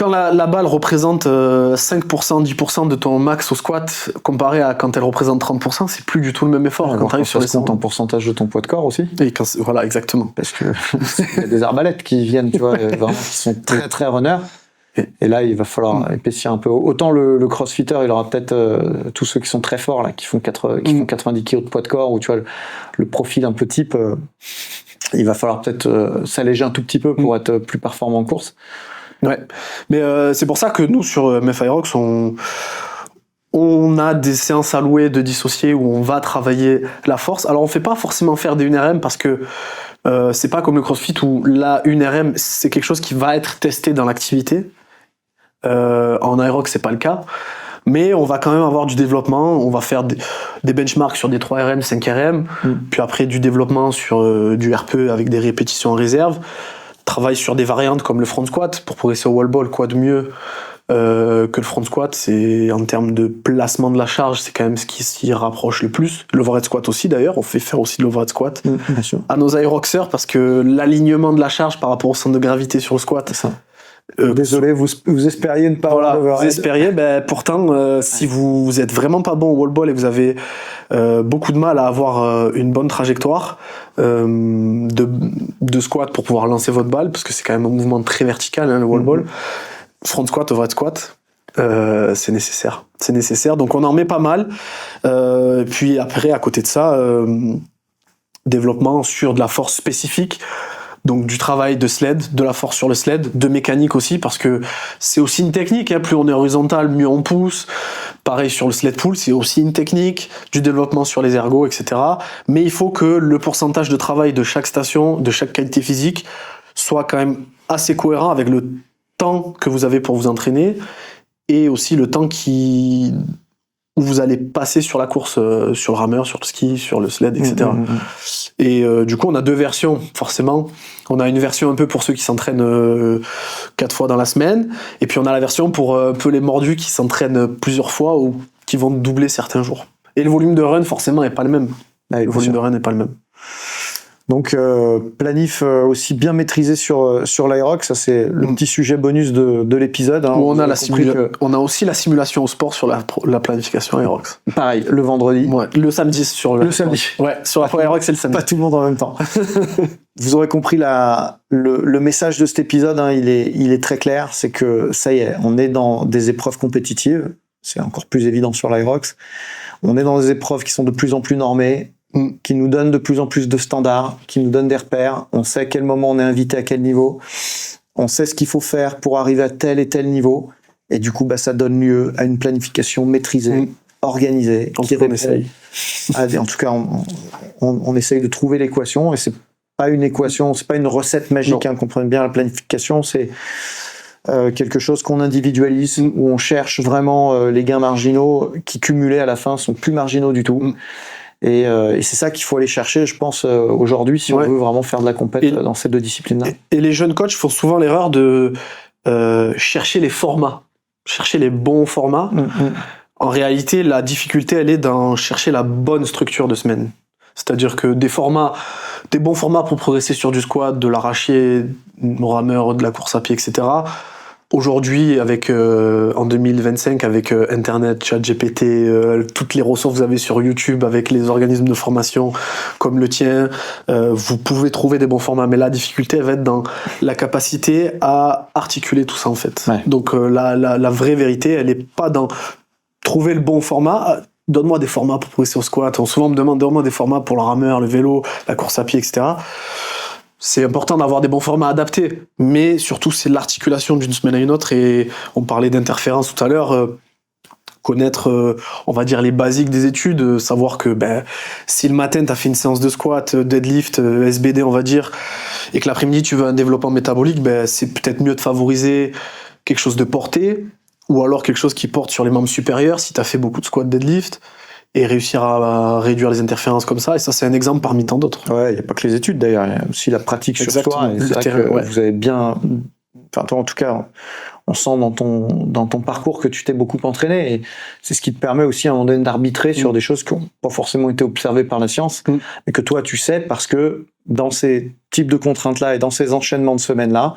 la balle représente 5%, 10% de ton max au squat, comparé à quand elle représente 30%, c'est plus du tout le même effort. Quand tu arrives sur les comptes en pourcentage de ton poids de corps aussi. Et voilà, exactement. Parce que il y a des arbalètes qui viennent, tu vois, vraiment, qui sont très très runners. Et là, il va falloir épaissir un peu. Autant le crossfitter, il aura peut-être tous ceux qui sont très forts, là, qui font 90 kg de poids de corps, ou tu vois, le profil un peu type. Il va falloir peut-être s'alléger un tout petit peu pour être plus performant en course. Ouais, mais c'est pour ça que nous, sur MF Aerox, on a des séances allouées de dissociés où on va travailler la force. Alors, on ne fait pas forcément faire des 1RM parce que c'est pas comme le CrossFit où la 1RM, c'est quelque chose qui va être testé dans l'activité. En Aerox, c'est pas le cas. Mais on va quand même avoir du développement, on va faire des benchmarks sur des 3RM, 5RM, puis après du développement sur du RPE avec des répétitions en réserve, travail sur des variantes comme le front squat pour progresser au wall ball, quoi de mieux que le front squat, c'est en termes de placement de la charge, c'est quand même ce qui s'y rapproche le plus. L'overhead squat aussi d'ailleurs, on fait faire aussi de l'overhead squat bien sûr. À nos aéroxers parce que l'alignement de la charge par rapport au centre de gravité sur le squat, ça. Désolé, vous espériez ne pas avoir d'overhead. Vous espériez, pourtant, si vous êtes vraiment pas bon au wall ball et vous avez beaucoup de mal à avoir une bonne trajectoire de squat pour pouvoir lancer votre balle, parce que c'est quand même un mouvement très vertical, le wall ball, front squat, overhead squat, c'est nécessaire. C'est nécessaire, donc on en met pas mal. Puis après, à côté de ça, développement sur de la force spécifique. Donc du travail de sled, de la force sur le sled, de mécanique aussi, parce que c'est aussi une technique, hein. Plus on est horizontal, mieux on pousse. Pareil sur le sled pull, c'est aussi une technique, du développement sur les ergos, etc. Mais il faut que le pourcentage de travail de chaque station, de chaque qualité physique, soit quand même assez cohérent avec le temps que vous avez pour vous entraîner, et aussi le temps où vous allez passer sur la course, sur le rameur, sur le ski, sur le sled, etc. Et du coup, on a deux versions, forcément. On a une version un peu pour ceux qui s'entraînent 4 fois dans la semaine, et puis on a la version pour un peu les mordus qui s'entraînent plusieurs fois ou qui vont doubler certains jours. Et le volume de run, forcément, n'est pas le même. Le volume de run n'est pas le même. Donc planif aussi bien maîtrisé sur l'Aerox, ça c'est le petit sujet bonus de l'épisode. Hein. On a aussi la simulation au sport sur la planification Aerox. Pareil, le vendredi. Ouais, le samedi sur le samedi. Ouais, sur la Aerox c'est le samedi. Pas tout le monde en même temps. Vous aurez compris le message de cet épisode, hein, il est très clair, c'est que ça y est, on est dans des épreuves compétitives. c'est encore plus évident sur l'Aerox. On est dans des épreuves qui sont de plus en plus normées, qui nous donnent de plus en plus de standards, qui nous donnent des repères. On sait à quel moment on est invité à quel niveau. On sait ce qu'il faut faire pour arriver à tel et tel niveau. Et du coup, ça donne lieu à une planification maîtrisée, organisée, qui répond. En tout cas, on essaye de trouver l'équation, et c'est pas une équation, c'est pas une recette magique, comprenez bien, la planification, c'est quelque chose qu'on individualise, où on cherche vraiment les gains marginaux qui, cumulés à la fin, sont plus marginaux du tout. Et c'est ça qu'il faut aller chercher, je pense, aujourd'hui, si on veut vraiment faire de la compète dans ces deux disciplines-là. Et les jeunes coachs font souvent l'erreur de chercher les formats, chercher les bons formats. En réalité, la difficulté, elle est dans chercher la bonne structure de semaine. C'est-à-dire que des bons formats pour progresser sur du squat, de l'arraché, au rameur, de la course à pied, etc. Aujourd'hui, en 2025, avec Internet, ChatGPT, toutes les ressources que vous avez sur YouTube, avec les organismes de formation comme le tien, vous pouvez trouver des bons formats. Mais la difficulté, elle va être dans la capacité à articuler tout ça, en fait. Ouais. Donc la vraie vérité, elle n'est pas dans trouver le bon format. Donne-moi des formats pour progresser au squat. On souvent me demande, donne-moi des formats pour le rameur, le vélo, la course à pied, etc. C'est important d'avoir des bons formats adaptés, mais surtout c'est l'articulation d'une semaine à une autre, et on parlait d'interférence tout à l'heure, connaître, on va dire, les basiques des études, savoir que si le matin tu as fait une séance de squat, deadlift, SBD on va dire, et que l'après-midi tu veux un développement métabolique, c'est peut-être mieux de favoriser quelque chose de porté, ou alors quelque chose qui porte sur les membres supérieurs si tu as fait beaucoup de squat, deadlift, et réussir à réduire les interférences comme ça. Et ça, c'est un exemple parmi tant d'autres. Ouais, il n'y a pas que les études d'ailleurs, il y a aussi la pratique sur soi. Et c'est vrai que vous avez bien... Enfin, toi, en tout cas, on sent dans ton parcours que tu t'es beaucoup entraîné. Et c'est ce qui te permet aussi à un moment donné d'arbitrer sur des choses qui n'ont pas forcément été observées par la science, mais que toi, tu sais, parce que dans ces types de contraintes-là et dans ces enchaînements de semaines-là,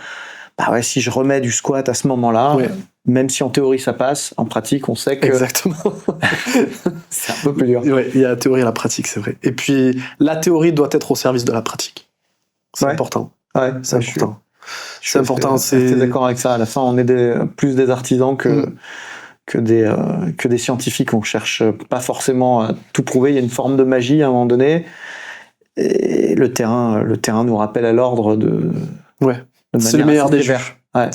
si je remets du squat à ce moment-là, même si en théorie ça passe, en pratique on sait que exactement. c'est un peu plus dur. Ouais, il y a la théorie et la pratique, c'est vrai. Et puis la théorie doit être au service de la pratique. C'est important. Ouais, c'est important. C'est important. Je suis d'accord avec ça. À la fin, on est plus des artisans que des scientifiques. On cherche pas forcément à tout prouver. Il y a une forme de magie à un moment donné. Et le terrain nous rappelle à l'ordre de c'est le meilleur des juges. Ouais.